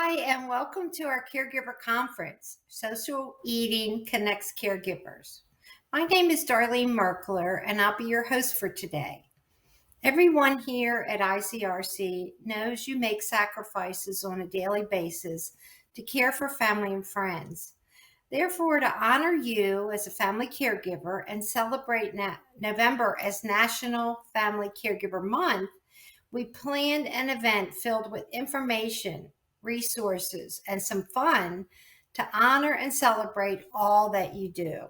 Hi, and welcome to our Caregiver Conference. Social Eating Connects Caregivers. My name is Darlene Merkler, and I'll be your host for today. Everyone here at ICRC knows you make sacrifices on a daily basis to care for family and friends. Therefore, to honor you as a family caregiver and celebrate November as National Family Caregiver Month, we planned an event filled with information, resources, and some fun to honor and celebrate all that you do.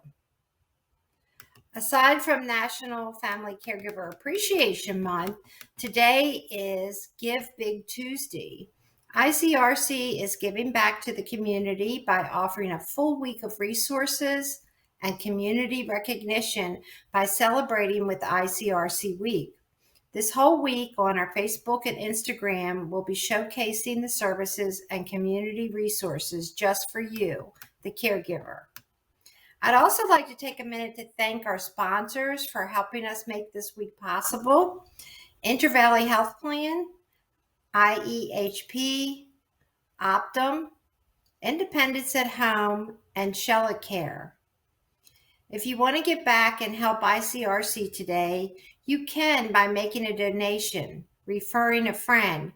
Aside from National Family Caregiver Appreciation Month, today is Give Big Tuesday. ICRC is giving back to the community by offering a full week of resources and community recognition by celebrating with ICRC Week. This whole week on our Facebook and Instagram, we'll be showcasing the services and community resources just for you, the caregiver. I'd also like to take a minute to thank our sponsors for helping us make this week possible. Intervalley Health Plan, IEHP, Optum, Independence at Home, and Shella Care. If you want to give back and help ICRC today, you can by making a donation, referring a friend,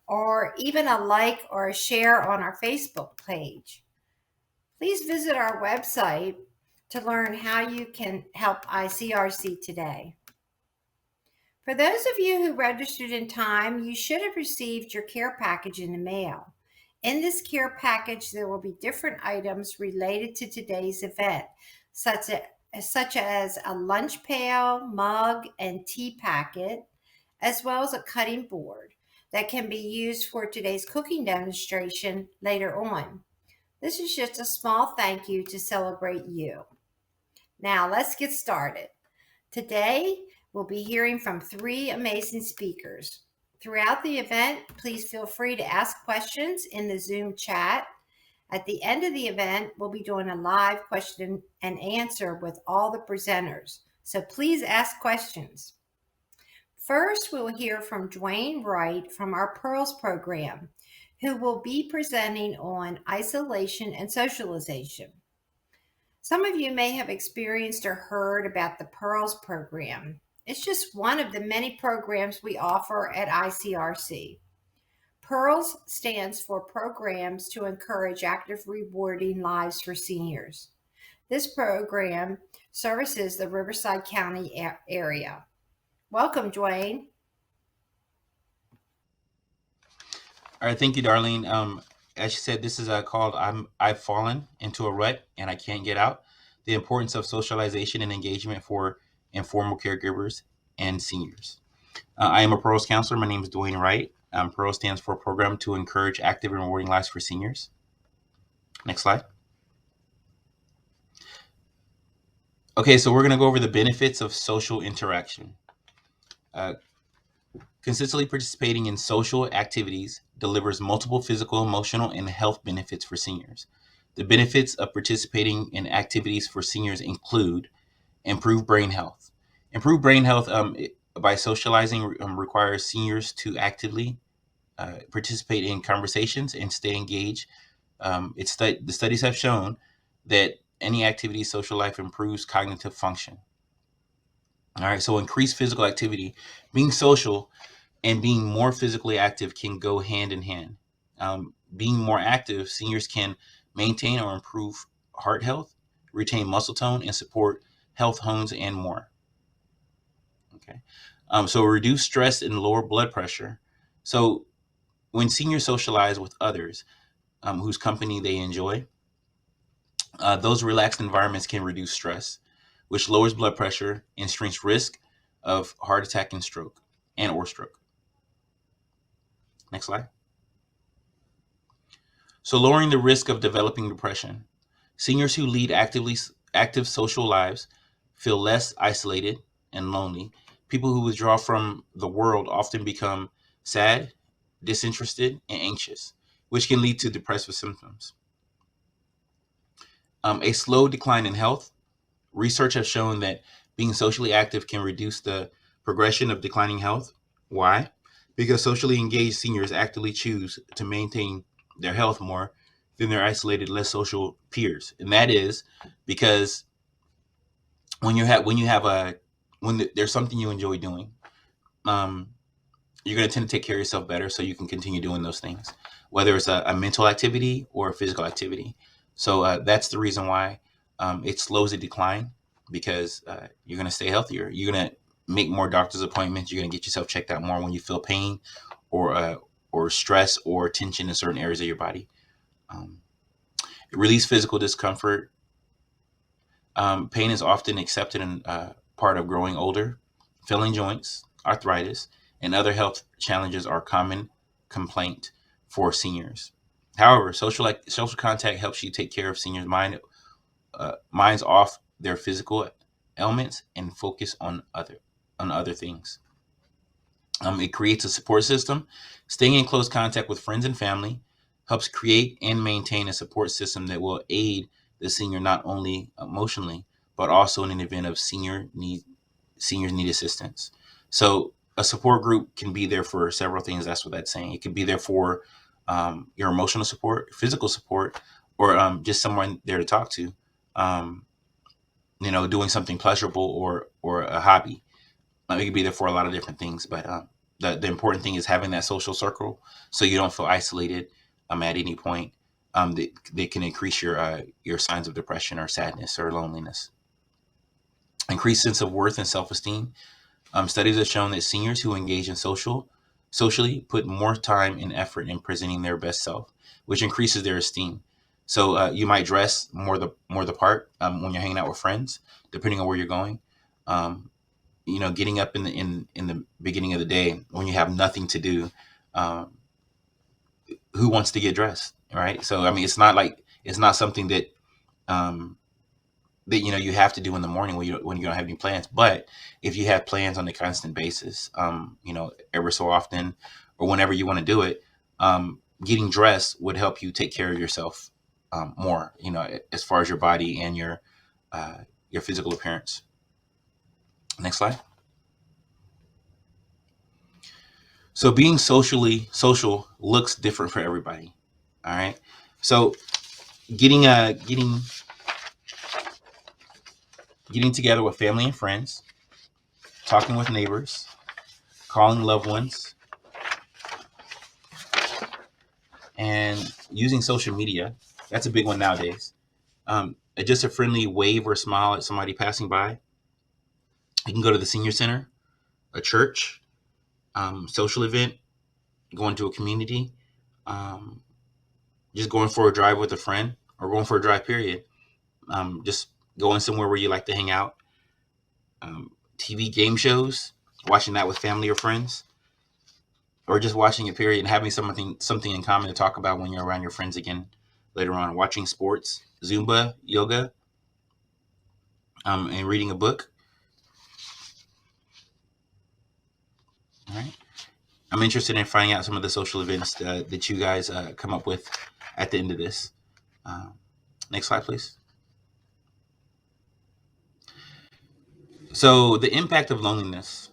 or even a like or a share on our Facebook page. Please visit our website to learn how you can help ICRC today. For those of you who registered in time, you should have received your care package in the mail. In this care package, there will be different items related to today's event, such as a lunch pail, mug, and tea packet, as well as a cutting board that can be used for today's cooking demonstration later on. This is just a small thank you to celebrate you. Now let's get started. Today, we'll be hearing from 3 amazing speakers. Throughout the event, please feel free to ask questions in the Zoom chat. At the end of the event, we'll be doing a live question and answer with all the presenters. So please ask questions. First, we'll hear from Dwayne Wright from our Pearls program, who will be presenting on isolation and socialization. Some of you may have experienced or heard about the Pearls program. It's just one of the many programs we offer at ICRC. PEARLS stands for Programs to Encourage Active Rewarding Lives for Seniors. This program services the Riverside County area. Welcome, Dwayne. All right, thank you, Darlene. As you said, this is called I've Fallen into a Rut and I Can't Get Out, the importance of socialization and engagement for informal caregivers and seniors. I am a PEARLS counselor. My name is Dwayne Wright. PEARLS stands for Program to Encourage Active and Rewarding Lives for Seniors. Next slide. Okay, so we're going to go over the benefits of social interaction. Consistently participating in social activities delivers multiple physical, emotional, and health benefits for seniors. The benefits of participating in activities for seniors include improved brain health. Improved brain health by socializing requires seniors to actively participate in conversations and stay engaged. The studies have shown that any activity, social life improves cognitive function. All right, so increased physical activity, being social and being more physically active can go hand in hand. Being more active, seniors can maintain or improve heart health, retain muscle tone, and support health homes and more. Okay, so reduce stress and lower blood pressure. So when seniors socialize with others whose company they enjoy, those relaxed environments can reduce stress, which lowers blood pressure and shrinks risk of heart attack and stroke. Next slide. So lowering the risk of developing depression. Seniors who lead active social lives feel less isolated and lonely. People who withdraw from the world often become sad, disinterested, and anxious, which can lead to depressive symptoms. A slow decline in health. Research has shown that being socially active can reduce the progression of declining health. Why? Because socially engaged seniors actively choose to maintain their health more than their isolated, less social peers. And that is because there's something you enjoy doing, um, you're going to tend to take care of yourself better, so you can continue doing those things, whether it's a mental activity or a physical activity. So that's the reason why it slows the decline, because you're going to stay healthier. You're going to make more doctor's appointments. You're going to get yourself checked out more when you feel pain or stress or tension in certain areas of your body. Um, Release physical discomfort. Pain is often accepted and part of growing older. Failing joints, arthritis, and other health challenges are common complaint for seniors. However, social contact helps you take care of seniors' minds off their physical ailments and focus on other things. It creates a support system. Staying in close contact with friends and family helps create and maintain a support system that will aid the senior not only emotionally but also in an event of seniors need assistance. So a support group can be there for several things. That's what that's saying. It could be there for your emotional support, physical support, or just someone there to talk to. Um, doing something pleasurable or a hobby. It could be there for a lot of different things, but the important thing is having that social circle so you don't feel isolated at any point. That can increase your signs of depression or sadness or loneliness. Increased sense of worth and self esteem. Studies have shown that seniors who engage in socially put more time and effort in presenting their best self, which increases their esteem. So you might dress more the part when you're hanging out with friends, depending on where you're going. Um, Getting up in the beginning of the day when you have nothing to do, um, who wants to get dressed, right? So I mean, it's not something um, that you have to do in the morning when you don't have any plans. But if you have plans on a constant basis, ever so often or whenever you want to do it, getting dressed would help you take care of yourself more. As far as your body and your physical appearance. Next slide. So being social looks different for everybody. All right. So getting uh getting getting together with family and friends, talking with neighbors, calling loved ones, and using social media. That's a big one nowadays. Just a friendly wave or smile at somebody passing by. You can go to the senior center, a church, social event, going to a community, um, just going for a drive with a friend, or going for a drive. Period. Just going somewhere where you like to hang out. TV game shows, watching that with family or friends, or just watching it. Period, and having something in common to talk about when you're around your friends again later on. Watching sports, Zumba, yoga, and reading a book. All right. I'm interested in finding out some of the social events that you guys come up with at the end of this. Um, Next slide, please. So, the impact of loneliness.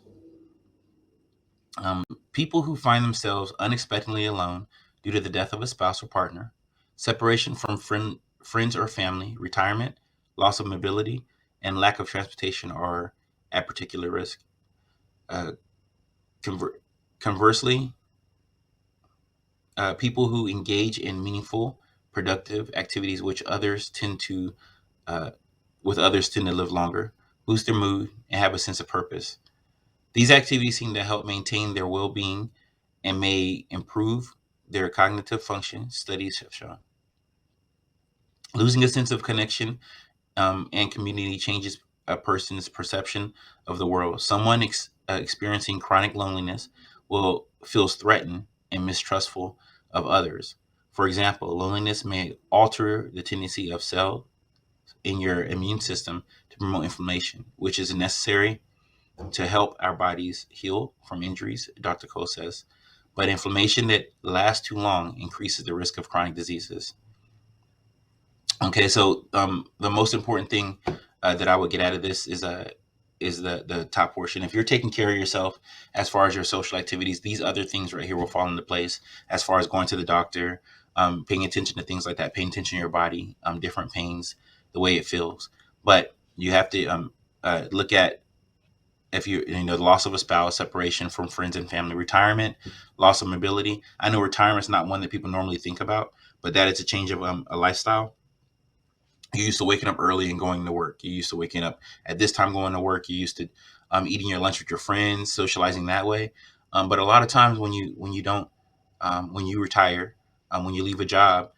People who find themselves unexpectedly alone due to the death of a spouse or partner, separation from friends or family, retirement, loss of mobility, and lack of transportation are at particular risk. Uh, conver- Conversely, people who engage in meaningful, productive activities uh, with others tend to live longer, boost their mood, and have a sense of purpose. These activities seem to help maintain their well-being and may improve their cognitive function. Studies have shown. Losing a sense of connection and community changes a person's perception of the world. Someone experiencing chronic loneliness will feel threatened and mistrustful of others. For example, loneliness may alter the tendency of cells in your immune system to promote inflammation, which is necessary to help our bodies heal from injuries, Dr. Cole says. But inflammation that lasts too long increases the risk of chronic diseases. Okay, so the most important thing that I would get out of this is the top portion. If you're taking care of yourself as far as your social activities, these other things right here will fall into place. As far as going to the doctor, paying attention to things like that, paying attention to your body, different pains, the way it feels. But you have to look at, if you know, the loss of a spouse, separation from friends and family, retirement, loss of mobility. I know retirement is not one that people normally think about, but that is a change of a lifestyle. You used to waking up early and going to work. You used to waking up at this time going to work. You used to eating your lunch with your friends, socializing that way. But a lot of times when you don't, when you retire, when you leave a job,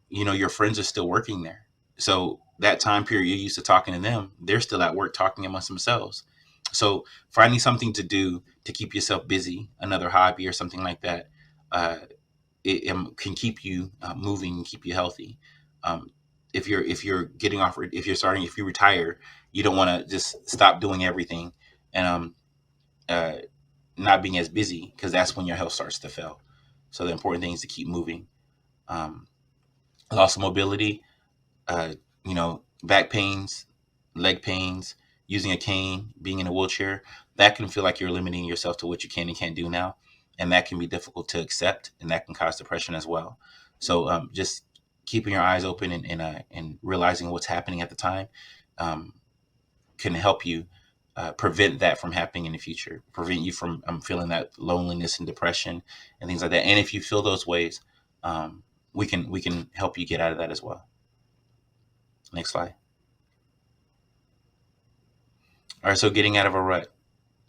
you know, your friends are still working there. So that time period you're used to talking to them, they're still at work talking amongst themselves. So finding something to do to keep yourself busy, another hobby or something like that, uh, can keep you moving and keep you healthy. Um, if you're getting off, if you retire, you don't want to just stop doing everything and uh, not being as busy, because that's when your health starts to fail. So the important thing is to keep moving. Um, Loss of mobility, uh, you know, back pains, leg pains, using a cane, being in a wheelchair, that can feel like you're limiting yourself to what you can and can't do now. And that can be difficult to accept, and that can cause depression as well. So just keeping your eyes open and realizing what's happening at the time um, can help you prevent that from happening in the future, prevent you from feeling that loneliness and depression and things like that. And if you feel those ways, um, we can help you get out of that as well. Next slide. All right, so getting out of a rut.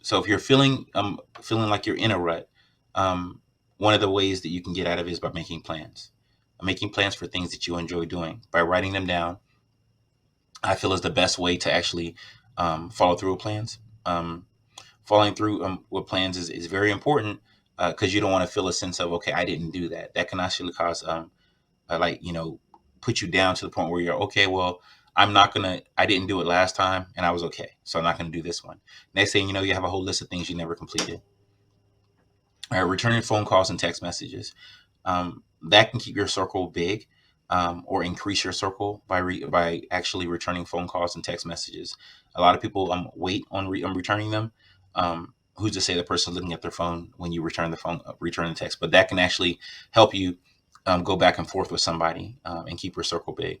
So if you're feeling like you're in a rut, um, one of the ways that you can get out of it is by making plans. Making plans for things that you enjoy doing. By writing them down, I feel is the best way to actually follow through with plans. Following through with plans is very important, because you don't want to feel a sense of, okay, I didn't do that. That can actually cause like, you know, put you down to the point where you're, okay, well, I didn't do it last time and I was okay, so I'm not gonna do this one. Next thing you know, you have a whole list of things you never completed. All right, returning phone calls and text messages. That can keep your circle big, or increase your circle by actually returning phone calls and text messages. A lot of people wait on returning them. Who's to say the person's looking at their phone when you return the text? But that can actually help you go back and forth with somebody, and keep your circle big.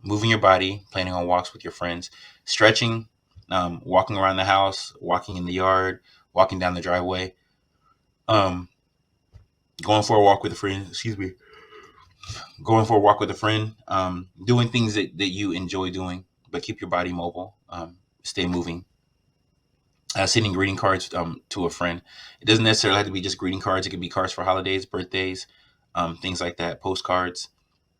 Moving your body, planning on walks with your friends, stretching, walking around the house, walking in the yard, walking down the driveway, um, going for a walk with a friend. Excuse me. Going for a walk with a friend. Doing things that you enjoy doing, but keep your body mobile. Stay moving. Sending greeting cards to a friend. It doesn't necessarily have to be just greeting cards. It could be cards for holidays, birthdays, things like that. Postcards.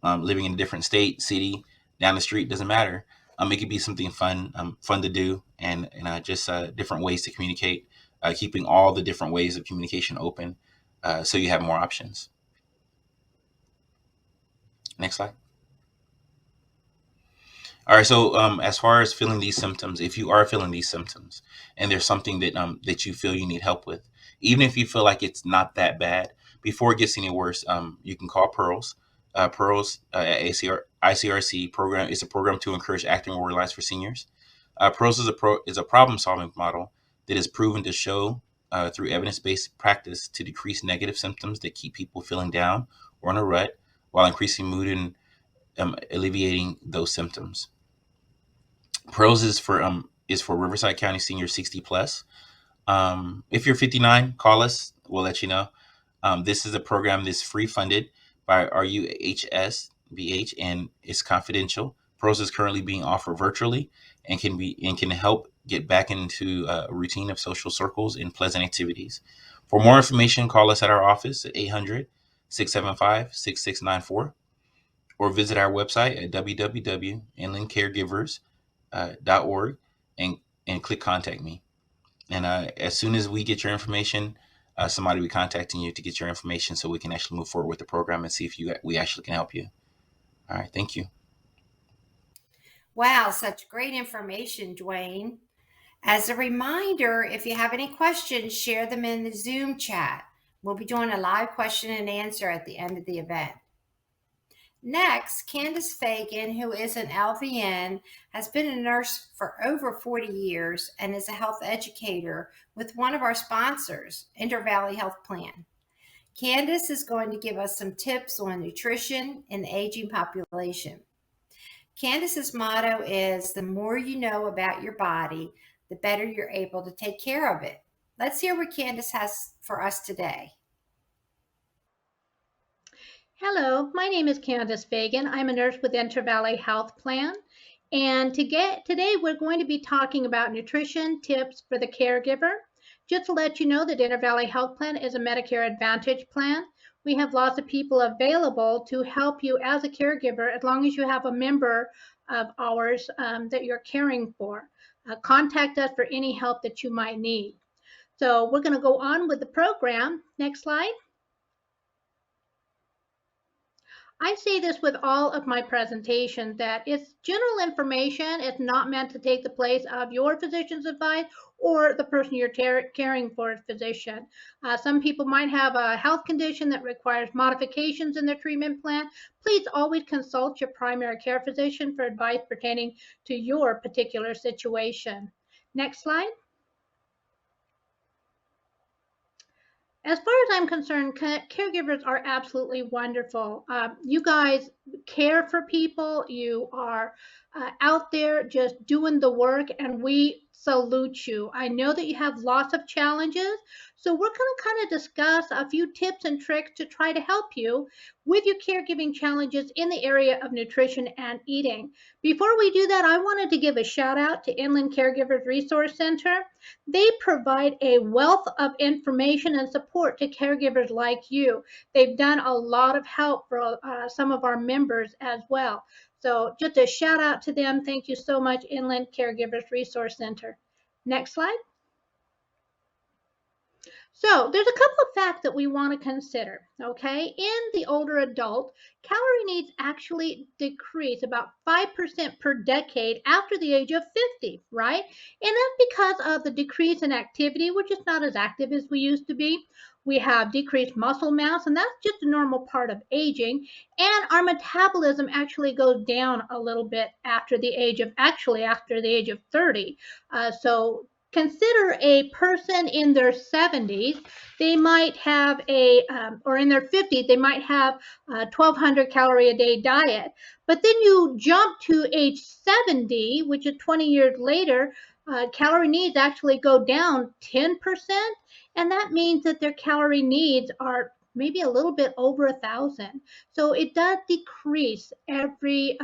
Living in a different state, city, down the street, doesn't matter. It could be something fun to do, and just different ways to communicate. Keeping all the different ways of communication open, so you have more options. Next slide. All right. So, as far as feeling these symptoms, if you are feeling these symptoms, and there's something that you feel you need help with, even if you feel like it's not that bad, before it gets any worse, you can call Pearls. Pearls at ICRC program is a program to encourage acting role lives for seniors. Pearls is a problem solving model that is proven to show, through evidence based practice, to decrease negative symptoms that keep people feeling down or in a rut, while increasing mood and alleviating those symptoms. Pros is for Riverside County senior 60 plus. If you're 59, call us. We'll let you know. This is a program that's free funded by RUHSBH and it's confidential. Pros is currently being offered virtually and can help get back into a routine of social circles and pleasant activities. For more information, call us at our office at 800-675-6694, or visit our website at www.inlandcaregivers.org and click contact me. And as soon as we get your information, somebody will be contacting you to get your information so we can actually move forward with the program and see if we actually can help you. All right, thank you. Wow, such great information, Dwayne. As a reminder, if you have any questions, share them in the Zoom chat. We'll be doing a live question and answer at the end of the event. Next, Candace Fagan, who is an LVN, has been a nurse for over 40 years and is a health educator with one of our sponsors, Inter Valley Health Plan. Candace is going to give us some tips on nutrition in the aging population. Candace's motto is the more you know about your body, the better you're able to take care of it. Let's hear what Candace has for us today. Hello, my name is Candace Fagan. I'm a nurse with Intervalley Health Plan. And today we're going to be talking about nutrition tips for the caregiver. Just to let you know that Intervalley Health Plan is a Medicare Advantage plan. We have lots of people available to help you as a caregiver as long as you have a member of ours that you're caring for. Contact us for any help that you might need. So we're going to go on with the program. Next slide. I say this with all of my presentations that it's general information. It's not meant to take the place of your physician's advice or the person you're caring for physician. Some people might have a health condition that requires modifications in their treatment plan. Please always consult your primary care physician for advice pertaining to your particular situation. Next slide. As far as I'm concerned, caregivers are absolutely wonderful. You guys care for people. You are out there just doing the work, and we salute you. I know that you have lots of challenges, so we're going to kind of discuss a few tips and tricks to try to help you with your caregiving challenges in the area of nutrition and eating. Before we do that, I wanted to give a shout out to Inland Caregivers Resource Center. They provide a wealth of information and support to caregivers like you. They've done a lot of help for some of our members as well. So just a shout out to them. Thank you so much, Inland Caregivers Resource Center. Next slide. So there's a couple of facts that we want to consider, okay? In the older adult, calorie needs actually decrease about 5% per decade after the age of 50, right? And that's because of the decrease in activity. We're just not as active as we used to be. We have decreased muscle mass, and that's just a normal part of aging. And our metabolism actually goes down a little bit after the age of 30. So consider a person in their 70s, they might have or in their 50s, they might have a 1,200 calorie a day diet. But then you jump to age 70, which is 20 years later, calorie needs actually go down 10%. And that means that their calorie needs are maybe a little bit over 1,000. So it does decrease every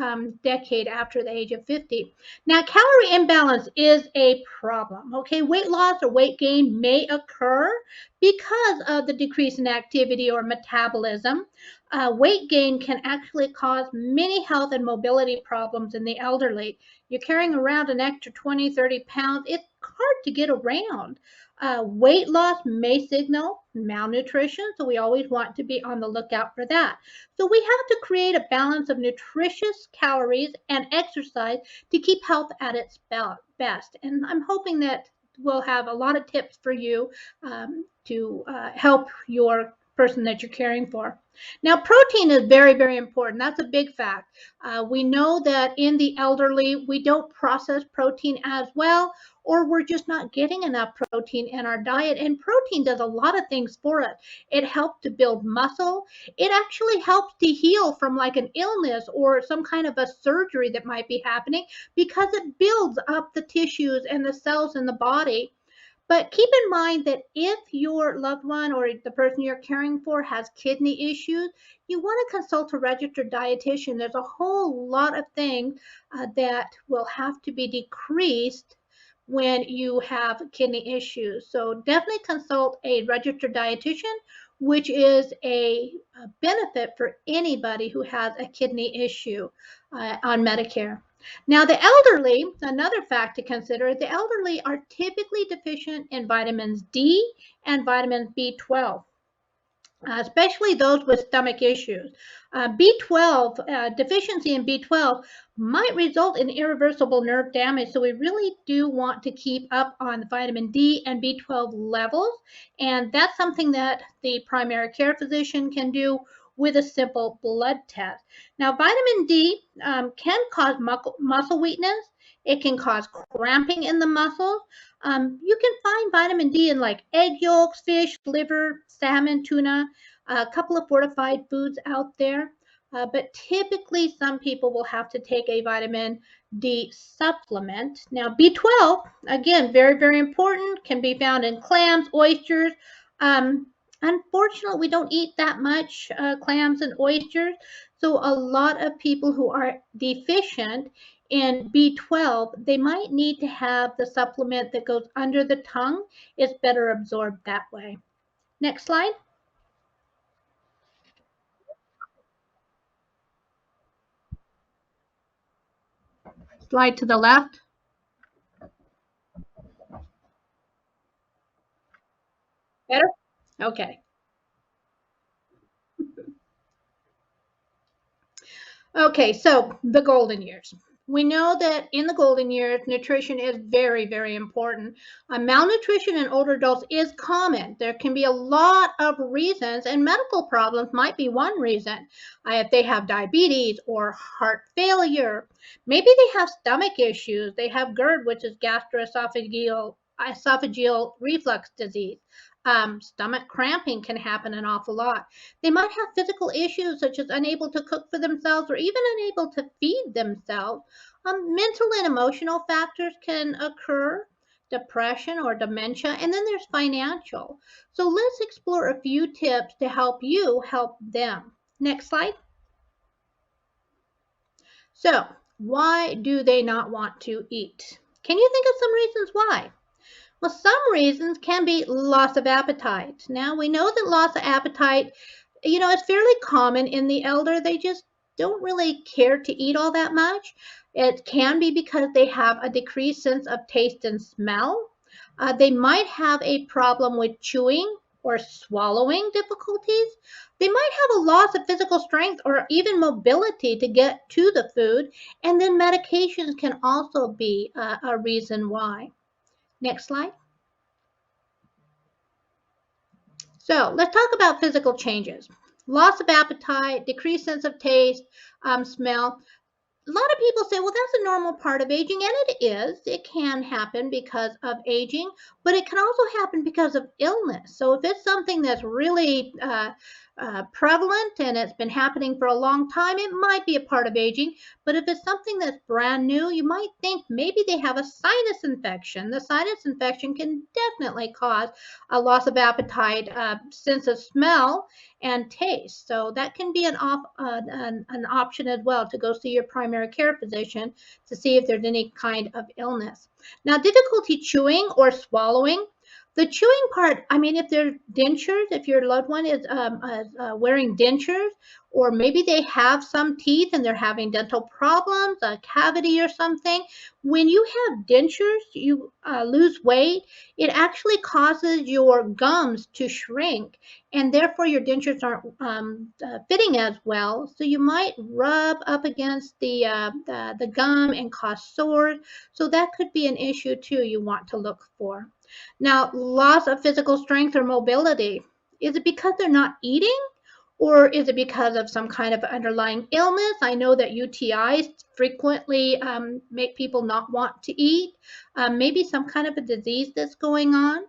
decade after the age of 50. Now, calorie imbalance is a problem, okay? Weight loss or weight gain may occur because of the decrease in activity or metabolism. Weight gain can actually cause many health and mobility problems in the elderly. You're carrying around an extra 20, 30 pounds. It's hard to get around. Weight loss may signal malnutrition, so we always want to be on the lookout for that. So we have to create a balance of nutritious calories and exercise to keep health at its best. And I'm hoping that we'll have a lot of tips for you to help your person that you're caring for. Now, protein is very, very important. That's a big fact. We know that in the elderly, we don't process protein as well, or we're just not getting enough protein in our diet. And protein does a lot of things for us. It helps to build muscle. It actually helps to heal from like an illness or some kind of a surgery that might be happening because it builds up the tissues and the cells in the body. But keep in mind that if your loved one or the person you're caring for has kidney issues, you want to consult a registered dietitian. There's a whole lot of things that will have to be decreased when you have kidney issues. So definitely consult a registered dietitian, which is a benefit for anybody who has a kidney issue on Medicare. Now, the elderly, another fact to consider, the elderly are typically deficient in vitamins D and vitamin B12. Especially those with stomach issues. B12, deficiency in B12 might result in irreversible nerve damage. So we really do want to keep up on the vitamin D and B12 levels. And that's something that the primary care physician can do with a simple blood test. Now, vitamin D can cause muscle weakness. It can cause cramping in the muscles. You can find vitamin D in like egg yolks, fish, liver, salmon, tuna. a couple of fortified foods out there. But typically, some people will have to take a vitamin D supplement. Now, B12, again, very, very important, can be found in clams, oysters. Um, Unfortunately, we don't eat that much clams and oysters. So, a lot of people who are deficient in B12, they might need to have the supplement that goes under the tongue. It's better absorbed that way. Next slide. Slide to the left. Better? Okay. Okay, so the golden years. We know that in the golden years, nutrition is very, very important. Malnutrition in older adults is common. There can be a lot of reasons, and medical problems might be one reason. If they have diabetes or heart failure, maybe they have stomach issues. They have GERD, which is gastroesophageal reflux disease. Stomach cramping can happen an awful lot. They might have physical issues such as unable to cook for themselves or even unable to feed themselves. Mental and emotional factors can occur, depression or dementia, and then there's financial. So let's explore a few tips to help you help them. Next slide. So, why do they not want to eat? Can you think of some reasons why? Well, some reasons can be loss of appetite. Now, we know that loss of appetite, is fairly common in the elder. They just don't really care to eat all that much. It can be because they have a decreased sense of taste and smell. They might have a problem with chewing or swallowing difficulties. They might have a loss of physical strength or even mobility to get to the food. And then medications can also be a reason why. Next slide. So let's talk about physical changes. Loss of appetite, decreased sense of taste, smell. A lot of people say, well, that's a normal part of aging, and it is. It can happen because of aging, but it can also happen because of illness. So if it's something that's really prevalent and it's been happening for a long time, it might be a part of aging. But if it's something that's brand new, you might think maybe they have a sinus infection. The sinus infection can definitely cause a loss of appetite, sense of smell, and taste. So that can be an option as well to go see your primary care physician to see if there's any kind of illness. Now, difficulty chewing or swallowing. The chewing part, I mean, if they're dentures, if your loved one is wearing dentures, or maybe they have some teeth and they're having dental problems, a cavity or something, when you have dentures, you lose weight, it actually causes your gums to shrink, and therefore your dentures aren't fitting as well. So you might rub up against the gum and cause sores. So that could be an issue too you want to look for. Now, loss of physical strength or mobility. Is it because they're not eating? Or is it because of some kind of underlying illness? I know that UTIs frequently make people not want to eat. Maybe some kind of a disease that's going on.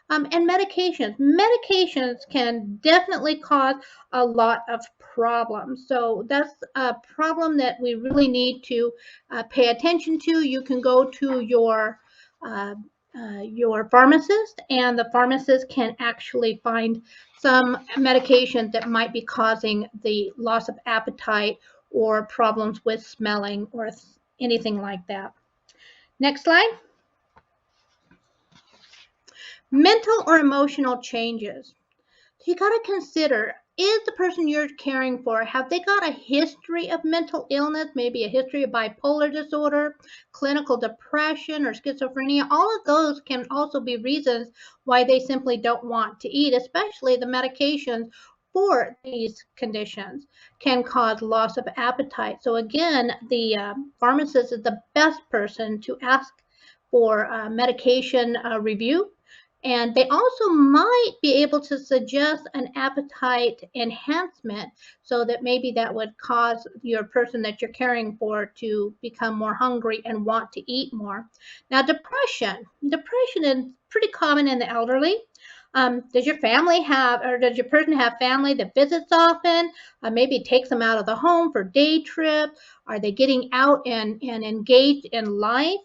And medications. Medications can definitely cause a lot of problems. So that's a problem that we really need to pay attention to. You can go to uh, your pharmacist, and the pharmacist can actually find some medications that might be causing the loss of appetite or problems with smelling or anything like that. Next slide. Mental or emotional changes. So you got to consider, is the person you're caring for, have they got a history of mental illness, maybe a history of bipolar disorder, clinical depression, or schizophrenia? All of those can also be reasons why they simply don't want to eat, especially the medications for these conditions can cause loss of appetite. So again, the pharmacist is the best person to ask for medication review, and they also might be able to suggest an appetite enhancement so that maybe that would cause your person that you're caring for to become more hungry and want to eat more. Now, depression. Depression is pretty common in the elderly. Does your family have, or does your person have family that visits often? Maybe takes them out of the home for day trips. Are they getting out and engaged in life?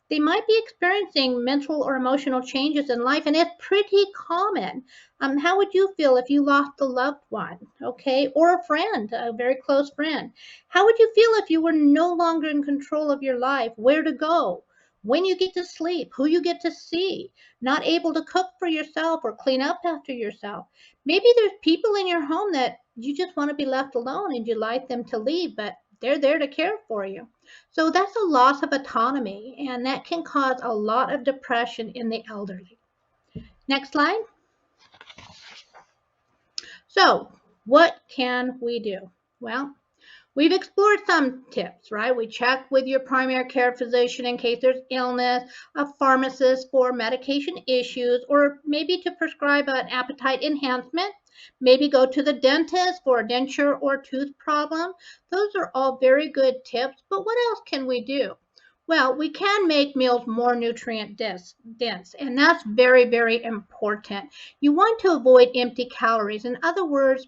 They might be experiencing mental or emotional changes in life, and it's pretty common. How would you feel if you lost a loved one, okay, or a friend, a very close friend? How would you feel if you were no longer in control of your life, where to go, when you get to sleep, who you get to see, not able to cook for yourself or clean up after yourself? Maybe there's people in your home that you just want to be left alone and you'd like them to leave, but they're there to care for you. So that's a loss of autonomy, and that can cause a lot of depression in the elderly. Next slide. So, what can we do? Well, we've explored some tips, right? We check with your primary care physician in case there's illness, a pharmacist for medication issues, or maybe to prescribe an appetite enhancement. Maybe go to the dentist for a denture or tooth problem. Those are all very good tips, but what else can we do? Well, we can make meals more nutrient dense, and that's very, very important. You want to avoid empty calories. In other words,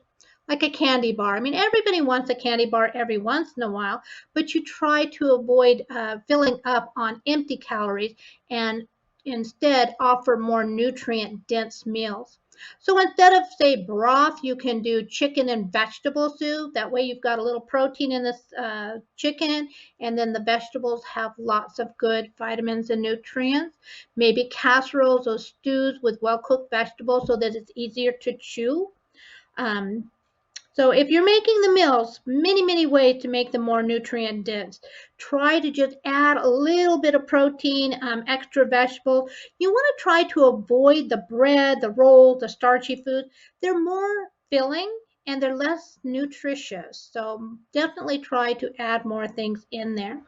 like a candy bar. I mean, everybody wants a candy bar every once in a while, but you try to avoid filling up on empty calories and instead offer more nutrient dense meals. So instead of, say, broth, you can do chicken and vegetable soup. That way you've got a little protein in this chicken, and then the vegetables have lots of good vitamins and nutrients. Maybe casseroles or stews with well cooked vegetables so that it's easier to chew. Um, so if you're making the meals, many ways to make them more nutrient dense. Try to just add a little bit of protein, extra vegetable. You want to try to avoid the bread, the rolls, the starchy food. They're more filling and they're less nutritious. So definitely try to add more things in there.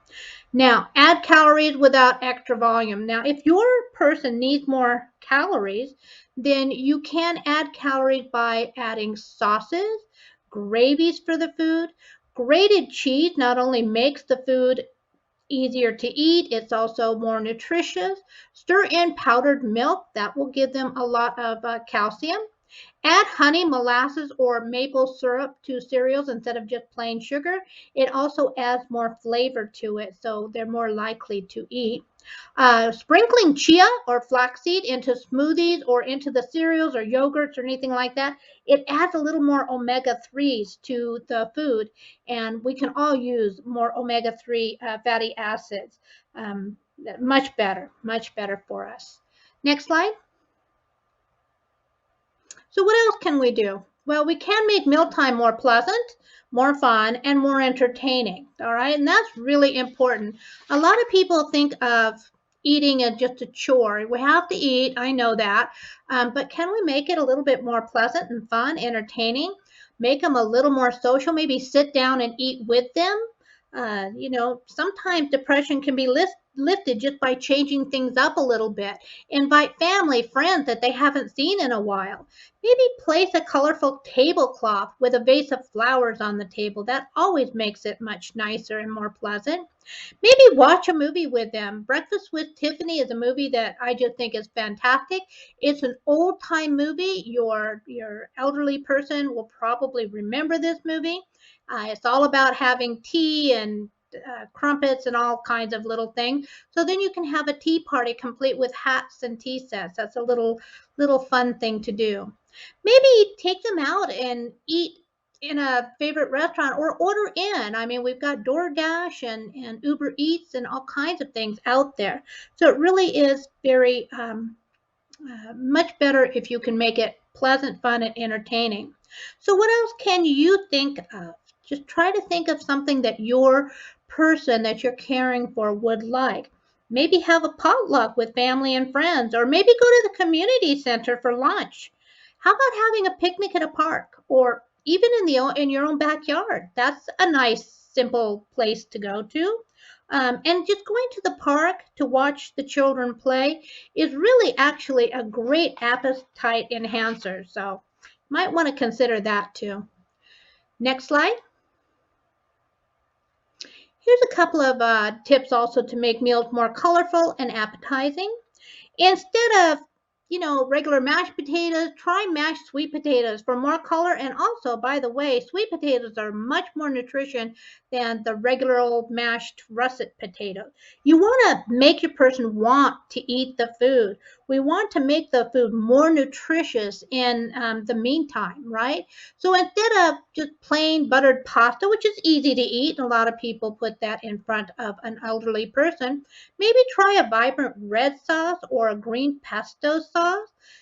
Now, add calories without extra volume. Now, if your person needs more calories, then you can add calories by adding sauces, gravies for the food. Grated cheese not only makes the food easier to eat, it's also more nutritious. Stir in powdered milk, that will give them a lot of calcium. Add honey, molasses, or maple syrup to cereals instead of just plain sugar. It also adds more flavor to it, so they're more likely to eat. Sprinkling chia or flaxseed into smoothies or into the cereals or yogurts or anything like that, it adds a little more omega-3s to the food, and we can all use more omega-3 fatty acids. Much better for us. Next slide. So what else can we do? Well, we can make mealtime more pleasant, more fun, and more entertaining. All right, and that's really important. A lot of people think of eating as just a chore. We have to eat, I know that, but can we make it a little bit more pleasant and fun, entertaining? Make them a little more social. Maybe sit down and eat with them. Sometimes depression can be lifted just by changing things up a little bit. Invite family, friends that they haven't seen in a while. Maybe place a colorful tablecloth with a vase of flowers on the table. That always makes it much nicer and more pleasant. Maybe watch a movie with them. Breakfast with Tiffany is a movie that I just think is fantastic. It's an old time movie. Your elderly person will probably remember this movie. It's all about having tea and crumpets and all kinds of little things. So then you can have a tea party complete with hats and tea sets. That's a little fun thing to do. Maybe take them out and eat in a favorite restaurant or order in. I mean, we've got DoorDash and Uber Eats and all kinds of things out there. So it really is very much better if you can make it pleasant, fun, and entertaining. So what else can you think of? Just try to think of something that your person that you're caring for would like. Maybe have a potluck with family and friends, or maybe go to the community center for lunch. How about having a picnic at a park, or even in your own backyard? That's a nice, simple place to go to. And just going to the park to watch the children play is really actually a great appetite enhancer. So you might want to consider that too. Next slide. Here's a couple of tips also to make meals more colorful and appetizing. Instead of regular mashed potatoes, try mashed sweet potatoes for more color. And also, by the way, sweet potatoes are much more nutrition than the regular old mashed russet potato. You want to make your person want to eat the food. We want to make the food more nutritious in the meantime, right? So instead of just plain buttered pasta, which is easy to eat, and a lot of people put that in front of an elderly person, maybe try a vibrant red sauce or a green pesto sauce.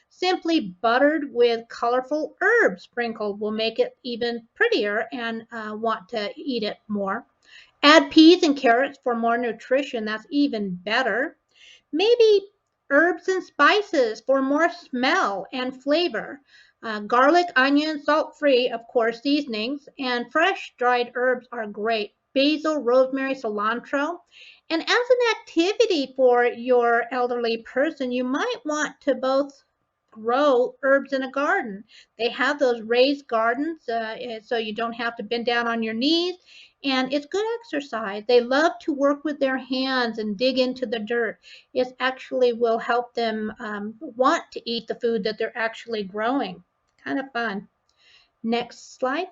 Simply buttered with colorful herbs sprinkled will make it even prettier and want to eat it more. Add peas and carrots for more nutrition. That's even better. Maybe herbs and spices for more smell and flavor. Garlic, onion, salt free, of course, seasonings, and fresh dried herbs are great. Basil, rosemary, cilantro. And as an activity for your elderly person, you might want to both grow herbs in a garden. They have those raised gardens, so you don't have to bend down on your knees. And it's good exercise. They love to work with their hands and dig into the dirt. It actually will help them want to eat the food that they're actually growing. Kind of fun. Next slide.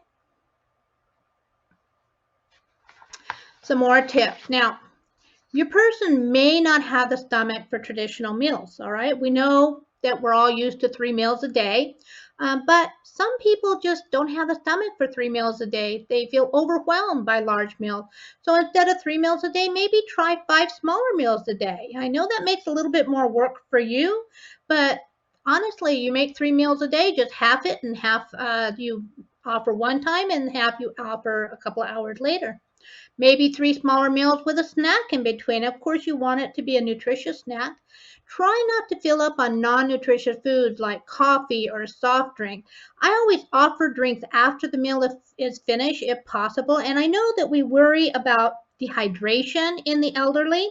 Some more tips. Now, your person may not have the stomach for traditional meals, all right? We know that we're all used to 3 meals a day, but some people just don't have the stomach for 3 meals a day. They feel overwhelmed by large meals. So instead of 3 meals a day, maybe try 5 smaller meals a day. I know that makes a little bit more work for you, but honestly, you make 3 meals a day, just half it and half you offer one time and half you offer a couple of hours later. Maybe 3 smaller meals with a snack in between. Of course, you want it to be a nutritious snack. Try not to fill up on non nutritious foods like coffee or soft drink. I always offer drinks after the meal is finished, if possible. And I know that we worry about dehydration in the elderly,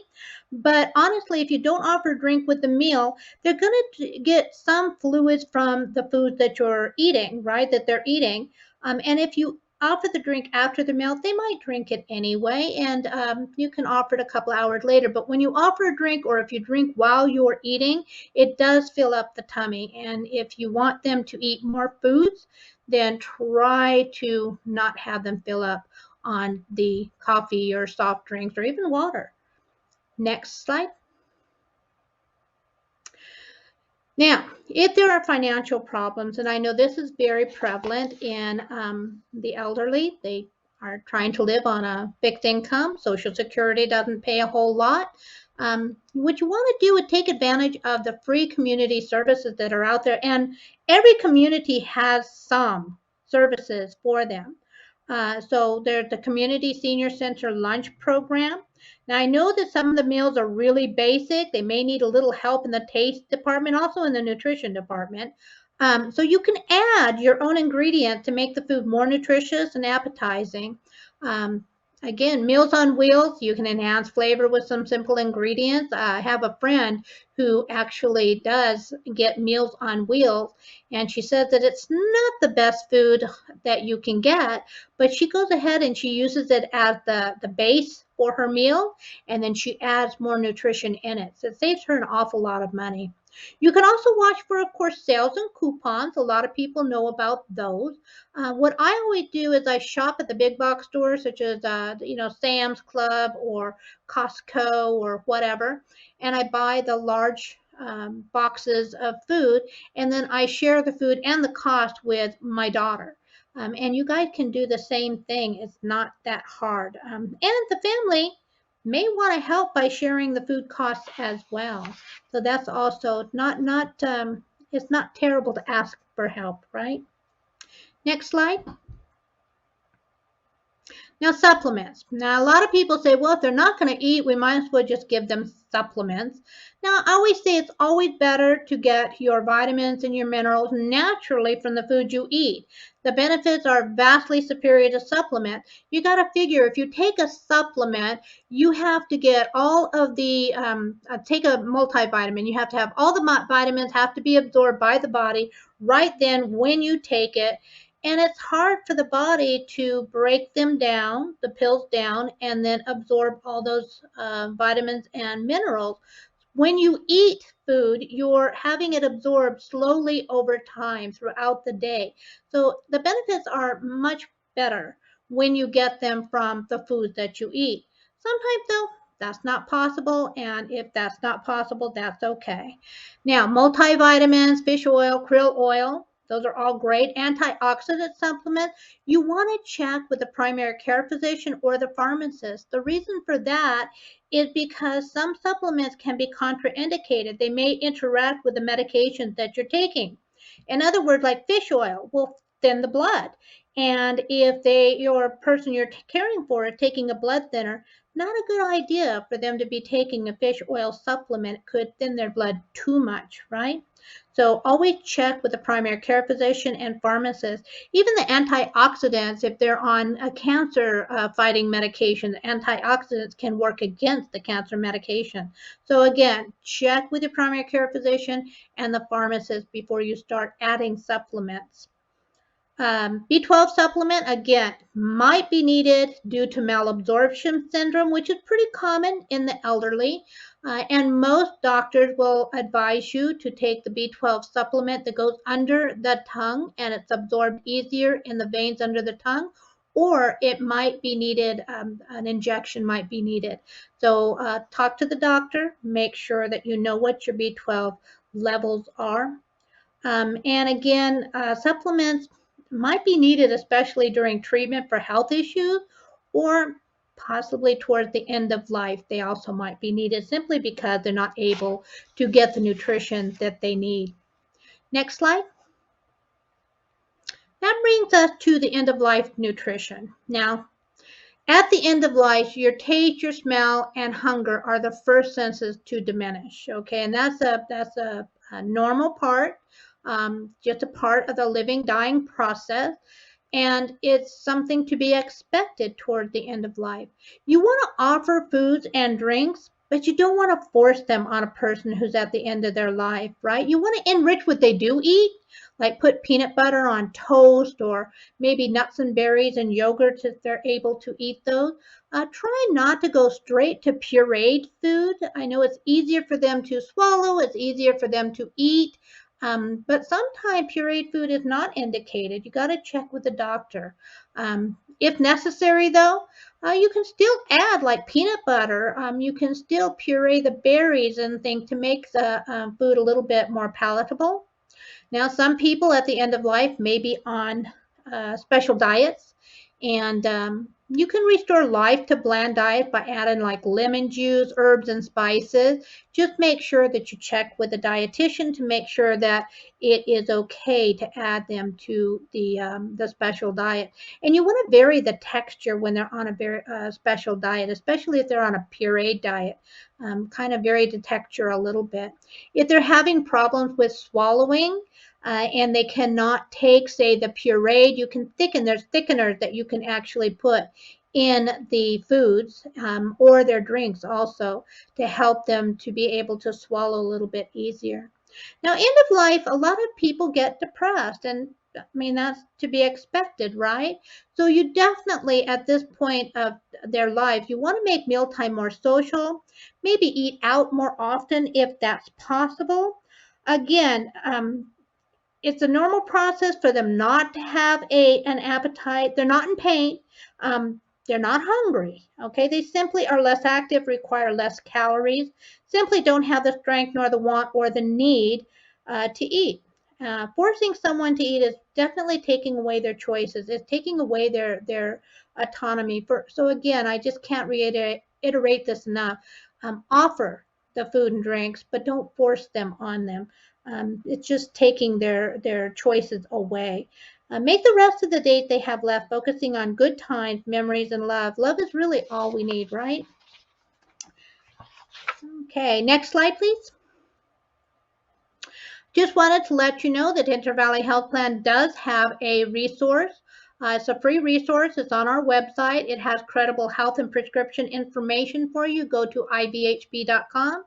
but honestly, if you don't offer a drink with the meal, they're going to get some fluids from the food that you're eating, right? That they're eating. And if you offer the drink after the meal, they might drink it anyway, and you can offer it a couple hours later. But when you offer a drink, or if you drink while you're eating, it does fill up the tummy. And if you want them to eat more foods, then try to not have them fill up on the coffee or soft drinks or even water. Next slide. Now, if there are financial problems, and I know this is very prevalent in the elderly, they are trying to live on a fixed income. Social Security doesn't pay a whole lot. What you want to do is take advantage of the free community services that are out there, and every community has some services for them. So there's the Community Senior Center Lunch Program. Now, I know that some of the meals are really basic. They may need a little help in the taste department, also in the nutrition department. So you can add your own ingredients to make the food more nutritious and appetizing. Um, Again, Meals on Wheels, you can enhance flavor with some simple ingredients. I have a friend who actually does get Meals on Wheels, and she says that it's not the best food that you can get, but she goes ahead and she uses it as the base for her meal, and then she adds more nutrition in it. So it saves her an awful lot of money. You can also watch for, of course, sales and coupons. A lot of people know about those. What I always do is I shop at the big box stores, such as Sam's Club or Costco or whatever, and I buy the large boxes of food, and then I share the food and the cost with my daughter. And you guys can do the same thing. It's not that hard. And the family may want to help by sharing the food costs as well. So that's also not it's not terrible to ask for help, right? Next slide. Now, supplements. Now, a lot of people say, well, if they're not going to eat, we might as well just give them supplements. Now, I always say it's always better to get your vitamins and your minerals naturally from the food you eat. The benefits are vastly superior to supplement. You got to figure if you take a supplement, you have to get all of the, take a multivitamin. You have to have all the vitamins have to be absorbed by the body right then when you take it. And it's hard for the body to break them down, the pills down, and then absorb all those vitamins and minerals. When you eat food, you're having it absorbed slowly over time throughout the day. So the benefits are much better when you get them from the foods that you eat. Sometimes, though, that's not possible, and if that's not possible, that's okay. Now, multivitamins, fish oil, krill oil, those are all great antioxidant supplements. You want to check with the primary care physician or the pharmacist. The reason for that is because some supplements can be contraindicated. They may interact with the medications that you're taking. In other words, like fish oil will thin the blood. And if your person you're caring for is taking a blood thinner, not a good idea for them to be taking a fish oil supplement. It could thin their blood too much, right? So always check with the primary care physician and pharmacist. Even the antioxidants, if they're on a cancer fighting medication, the antioxidants can work against the cancer medication. So again, check with your primary care physician and the pharmacist before you start adding supplements. B12 supplement, again, might be needed due to malabsorption syndrome, which is pretty common in the elderly. And most doctors will advise you to take the B12 supplement that goes under the tongue and it's absorbed easier in the veins under the tongue, or it might be needed, an injection might be needed. So talk to the doctor, make sure that you know what your B12 levels are. And again, supplements might be needed, especially during treatment for health issues or possibly towards the end of life. They also might be needed simply because they're not able to get the nutrition that they need. Next slide. That brings us to the end of life nutrition. Now, at the end of life, your taste, your smell, and hunger are the first senses to diminish. Okay, and that's a normal part, just a part of the living, dying process, and it's something to be expected toward the end of life. You want to offer foods and drinks, but you don't want to force them on a person who's at the end of their life, right? You want to enrich what they do eat, like put peanut butter on toast or maybe nuts and berries and yogurt if they're able to eat those. Try not to go straight to pureed food. I know it's easier for them to swallow, it's easier for them to eat, but sometimes pureed food is not indicated. You got to check with the doctor. If necessary, though, you can still add like peanut butter. You can still puree the berries and things to make the food a little bit more palatable. Now, some people at the end of life may be on special diets, and you can restore life to bland diet by adding like lemon juice, herbs, and spices. Just make sure that you check with a dietitian to make sure that it is okay to add them to the special diet. And you want to vary the texture when they're on a very special diet, especially if they're on a pureed diet. Kind of vary the texture a little bit. If they're having problems with swallowing, and they cannot take, say, the pureed, you can thicken. There's thickeners that you can actually put in the foods or their drinks also to help them to be able to swallow a little bit easier. Now, end of life, a lot of people get depressed, and I mean, that's to be expected, right? So you definitely, at this point of their life, you want to make mealtime more social, maybe eat out more often if that's possible. Again, it's a normal process for them not to have an appetite. They're not in pain. They're not hungry. Okay, they simply are less active, require less calories, simply don't have the strength nor the want or the need to eat. Forcing someone to eat is definitely taking away their choices. It's taking away their autonomy. So again, I just can't reiterate this enough. Offer the food and drinks, but don't force them on them. It's just taking their choices away. Make the rest of the days they have left focusing on good times, memories, and love. Love is really all we need, right? Okay, next slide, please. Just wanted to let you know that Intervalley Health Plan does have a resource. It's a free resource. It's on our website. It has credible health and prescription information for you. Go to ivhb.com.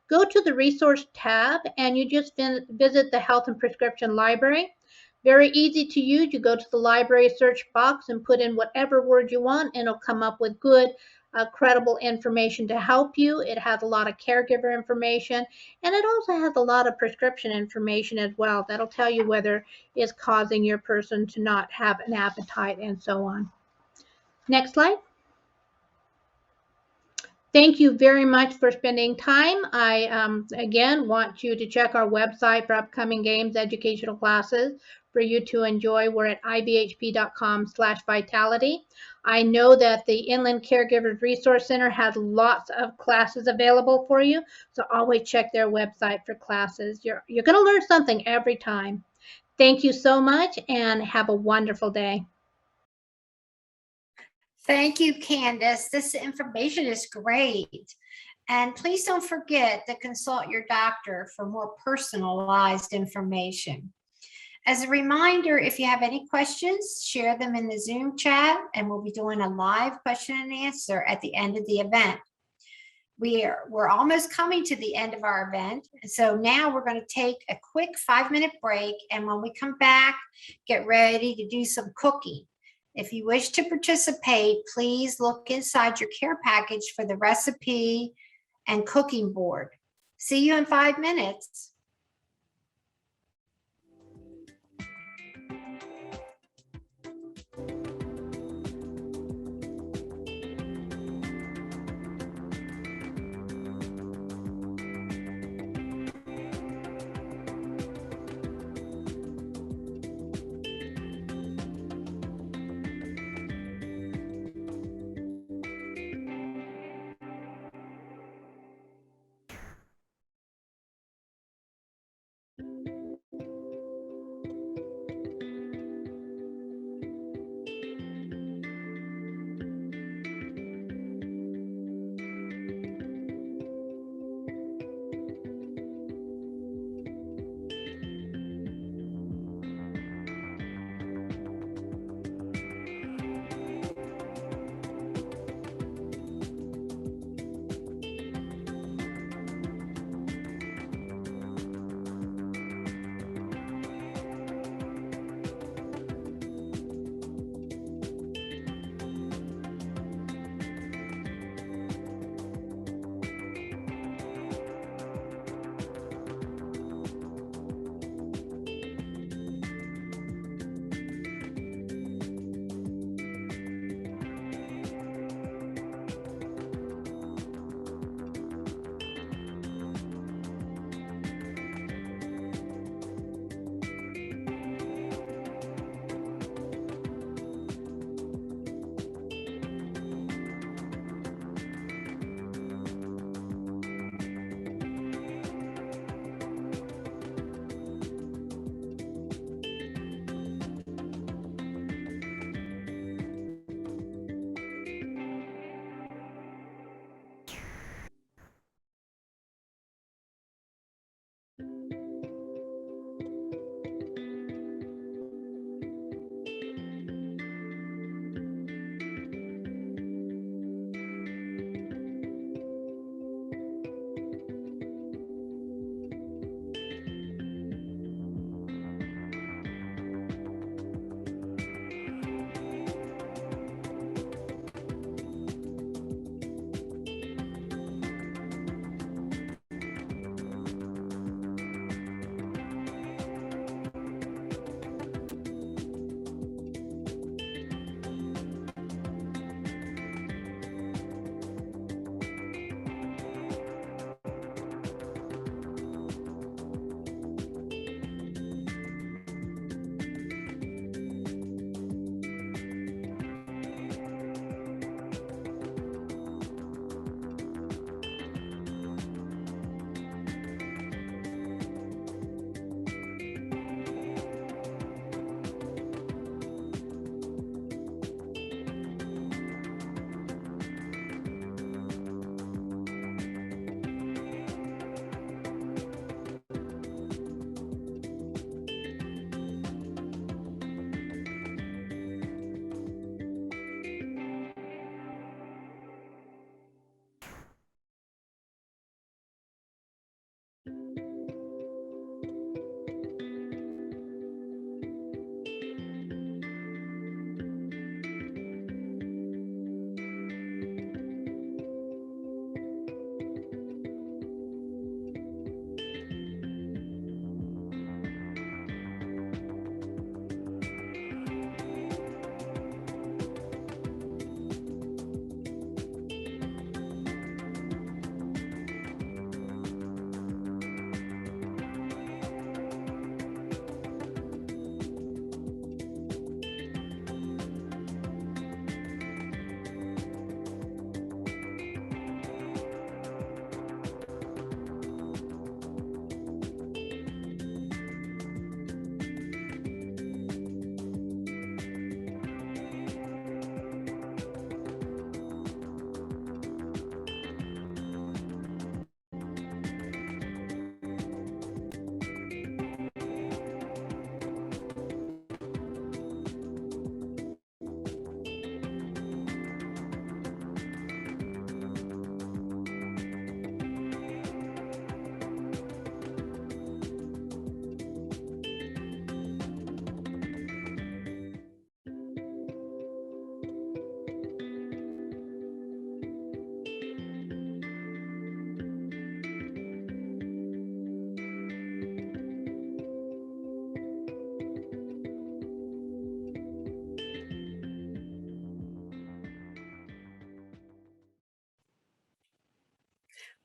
Go to the resource tab and you just visit the health and prescription library. Very easy to use. You go to the library search box and put in whatever word you want and it'll come up with good credible information to help you. It has a lot of caregiver information, and it also has a lot of prescription information as well. That'll tell you whether it's causing your person to not have an appetite and so on. Next slide. Thank you very much for spending time. I, again, want you to check our website for upcoming games, educational classes for you to enjoy. We're at ibhp.com/vitality. I know that the Inland Caregivers Resource Center has lots of classes available for you, so always check their website for classes. You're going to learn something every time. Thank you so much and have a wonderful day. Thank you, Candace. This information is great. And please don't forget to consult your doctor for more personalized information. As a reminder, if you have any questions, share them in the Zoom chat, and we'll be doing a live question and answer at the end of the event. We're almost coming to the end of our event. So now we're going to take a quick 5-minute break. And when we come back, get ready to do some cooking. If you wish to participate, please look inside your care package for the recipe and cooking board. See you in 5 minutes.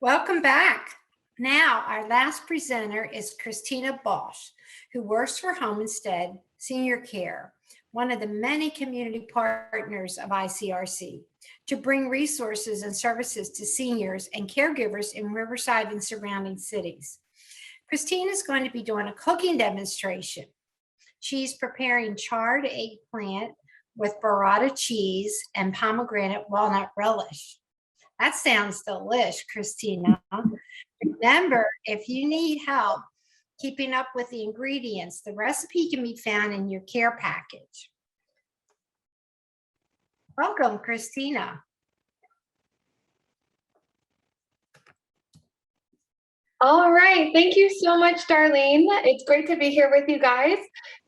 Welcome back. Now, our last presenter is Christina Bosch, who works for Homestead Senior Care, one of the many community partners of ICRC, to bring resources and services to seniors and caregivers in Riverside and surrounding cities. Christina is going to be doing a cooking demonstration. She's preparing charred eggplant with burrata cheese and pomegranate walnut relish. That sounds delish, Christina. Remember, if you need help keeping up with the ingredients, the recipe can be found in your care package. Welcome, Christina. All right, thank you so much, Darlene. It's great to be here with you guys.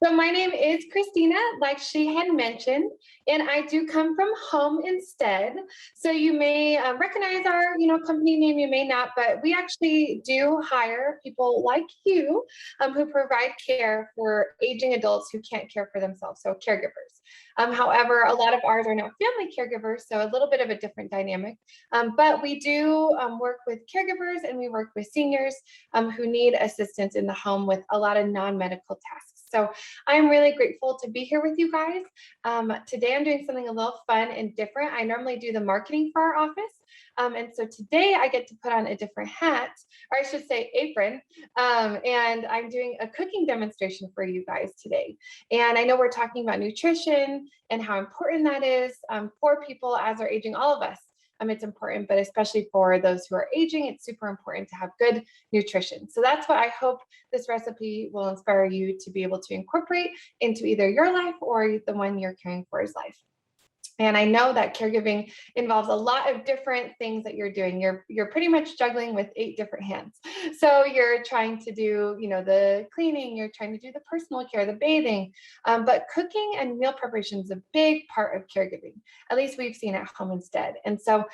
So my name is Christina, like she had mentioned, and I do come from Home Instead. So you may recognize our, company name, you may not, but we actually do hire people like you who provide care for aging adults who can't care for themselves, so caregivers. However, a lot of ours are now family caregivers, so a little bit of a different dynamic. But we do work with caregivers and we work with seniors who need assistance in the home with a lot of non-medical tasks. So I'm really grateful to be here with you guys. Today I'm doing something a little fun and different. I normally do the marketing for our office. And so today I get to put on a different hat, or I should say apron, and I'm doing a cooking demonstration for you guys today. And I know we're talking about nutrition and how important that is for people as they're aging, all of us. It's important, but especially for those who are aging, it's super important to have good nutrition. So that's what I hope this recipe will inspire you to be able to incorporate into either your life or the one you're caring for's life. And I know that caregiving involves a lot of different things that you're doing. You're pretty much juggling with 8 different hands. So you're trying to do, the cleaning, you're trying to do the personal care, the bathing, but cooking and meal preparation is a big part of caregiving. At least we've seen at Home Instead. And so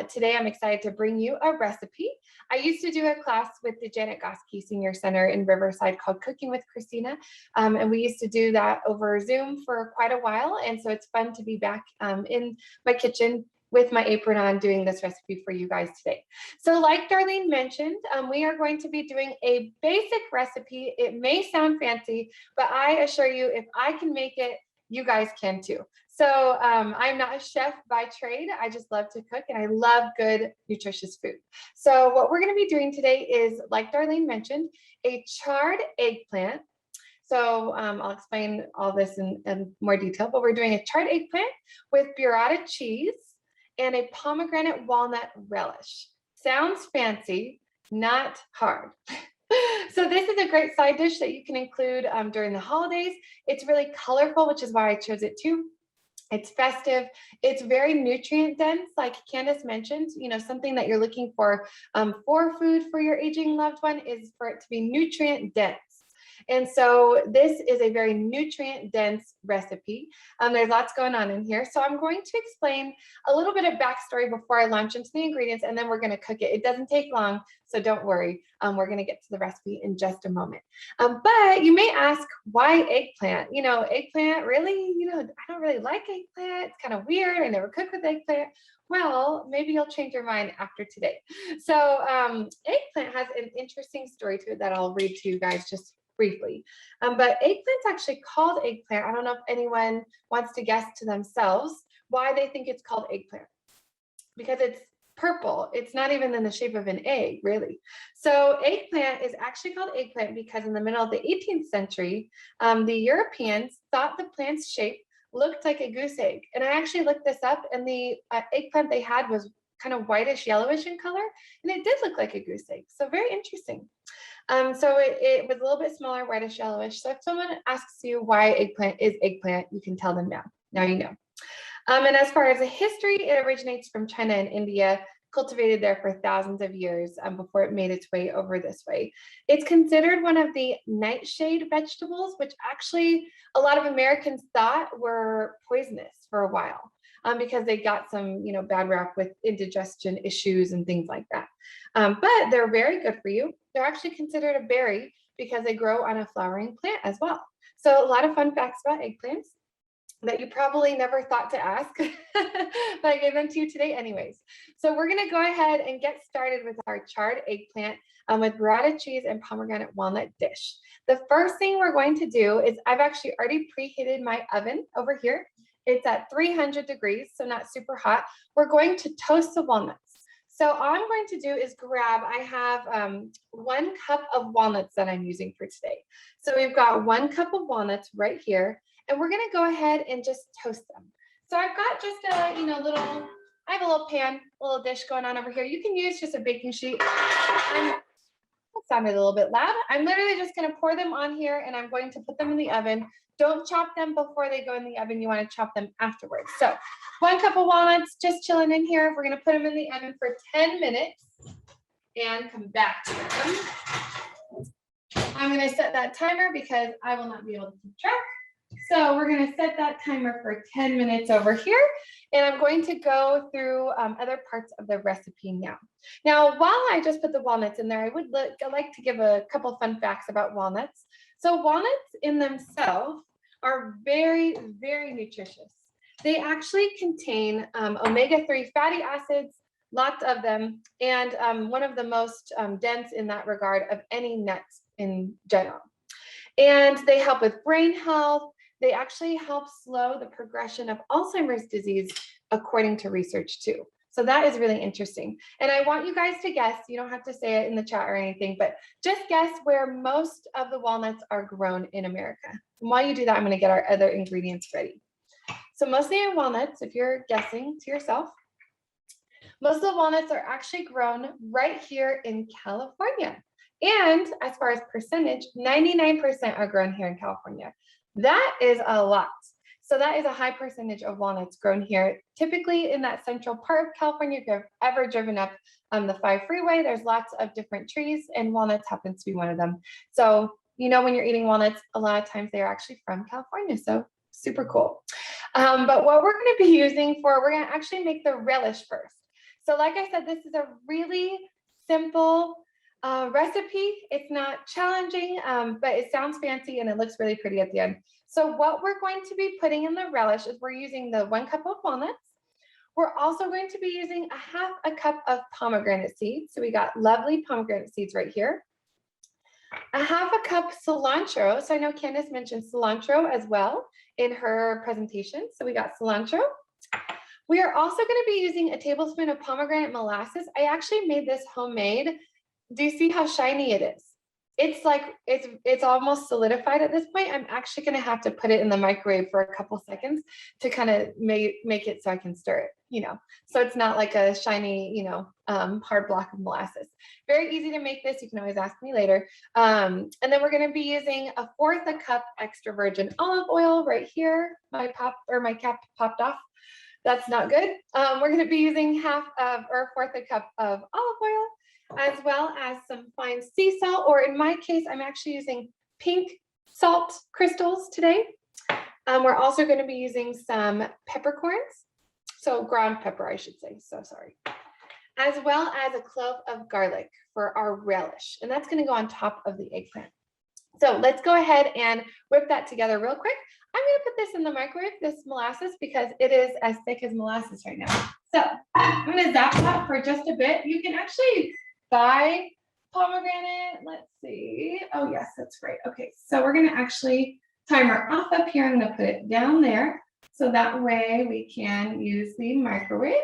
today I'm excited to bring you a recipe. I used to do a class with the Janet Goski Senior Center in Riverside called Cooking with Christina. And we used to do that over Zoom for quite a while. And so it's fun to be back in my kitchen with my apron on doing this recipe for you guys today. So like Darlene mentioned, we are going to be doing a basic recipe. It may sound fancy, but I assure you, if I can make it, you guys can too. So I'm not a chef by trade. I just love to cook and I love good, nutritious food. So what we're going to be doing today is, like Darlene mentioned, a charred eggplant. So I'll explain all this in more detail, but we're doing a charred eggplant with burrata cheese and a pomegranate walnut relish. Sounds fancy, not hard. So this is a great side dish that you can include during the holidays. It's really colorful, which is why I chose it too. It's festive. It's very nutrient dense, like Candace mentioned. Something that you're looking for food for your aging loved one is for it to be nutrient dense. And so this is a very nutrient dense recipe. There's lots going on in here. So I'm going to explain a little bit of backstory before I launch into the ingredients, and then we're going to cook it. It doesn't take long, so don't worry. We're going to get to the recipe in just a moment. But you may ask, why eggplant? Eggplant, really? I don't really like eggplant. It's kind of weird. I never cook with eggplant. Well, maybe you'll change your mind after today. So eggplant has an interesting story to it that I'll read to you guys just briefly. But eggplant's actually called eggplant. I don't know if anyone wants to guess to themselves why they think it's called eggplant. Because it's purple. It's not even in the shape of an egg, really. So eggplant is actually called eggplant because in the middle of the 18th century, the Europeans thought the plant's shape looked like a goose egg. And I actually looked this up, and the eggplant they had was kind of whitish yellowish in color, and it did look like a goose egg. So very interesting. So it was a little bit smaller, whitish yellowish. So if someone asks you why eggplant is eggplant, you can tell them now. Now you know. And as far as the history, it originates from China and India, cultivated there for thousands of years before it made its way over this way. It's considered one of the nightshade vegetables, which actually a lot of Americans thought were poisonous for a while. Because they got some, bad rap with indigestion issues and things like that. But they're very good for you. They're actually considered a berry because they grow on a flowering plant as well. So a lot of fun facts about eggplants. that you probably never thought to ask, but I gave them to you today anyways. So we're gonna go ahead and get started with our charred eggplant with burrata cheese and pomegranate walnut dish. The first thing we're going to do is I've actually already preheated my oven over here. It's at 300 degrees, so not super hot. We're going to toast the walnuts. So all I'm going to do is I have 1 cup of walnuts that I'm using for today. So we've got 1 cup of walnuts right here, and we're gonna go ahead and just toast them. So I've got just a, I have a little pan, a little dish going on over here. You can use just a baking sheet. That sounded a little bit loud. I'm literally just gonna pour them on here and I'm going to put them in the oven. Don't chop them before they go in the oven. You wanna chop them afterwards. So 1 cup of walnuts just chilling in here. We're gonna put them in the oven for 10 minutes and come back to them. I'm gonna set that timer because I will not be able to keep track. So we're gonna set that timer for 10 minutes over here. And I'm going to go through other parts of the recipe now. Now, while I just put the walnuts in there, I would like to give a couple fun facts about walnuts. So walnuts in themselves are very, very nutritious. They actually contain omega-3 fatty acids, lots of them, and one of the most dense in that regard of any nuts in general. And they help with brain health. They actually help slow the progression of Alzheimer's disease, according to research too. So that is really interesting. And I want you guys to guess, you don't have to say it in the chat or anything, but just guess where most of the walnuts are grown in America. And while you do that, I'm gonna get our other ingredients ready. So mostly in walnuts, if you're guessing to yourself, most of the walnuts are actually grown right here in California. And as far as percentage, 99% are grown here in California. That is a lot. So that is a high percentage of walnuts grown here, typically in that central part of California. If you've ever driven up the 5 freeway, there's lots of different trees and walnuts happens to be one of them. So, when you're eating walnuts, a lot of times they're actually from California. So super cool. But what we're gonna be using we're gonna actually make the relish first. So like I said, this is a really simple recipe. It's not challenging, but it sounds fancy and it looks really pretty at the end. So what we're going to be putting in the relish is we're using the 1 cup of walnuts. We're also going to be using a 1/2 cup of pomegranate seeds. So we got lovely pomegranate seeds right here. 1/2 cup cilantro. So I know Candace mentioned cilantro as well in her presentation. So we got cilantro. We are also going to be using a tablespoon of pomegranate molasses. I actually made this homemade. Do you see how shiny it is? It's like, it's almost solidified at this point. I'm actually going to have to put it in the microwave for a couple seconds to kind of make it so I can stir it, so it's not like a shiny, hard block of molasses. Very easy to make this. You can always ask me later. And then we're going to be using 1/4 cup extra virgin olive oil right here. My cap popped off. That's not good. We're going to be using 1/4 cup of olive oil, as well as some fine sea salt, or in my case, I'm actually using pink salt crystals today. We're also going to be using some peppercorns, so ground pepper, I should say, so sorry, as well as a clove of garlic for our relish, and that's going to go on top of the eggplant. So let's go ahead and whip that together real quick. I'm going to put this in the microwave, this molasses, because it is as thick as molasses right now. So I'm going to zap that for just a bit. You can actually buy pomegranate. Let's see. Oh, yes, that's right. Okay, so we're going to actually timer off up here. I'm going to put it down there so that way we can use the microwave.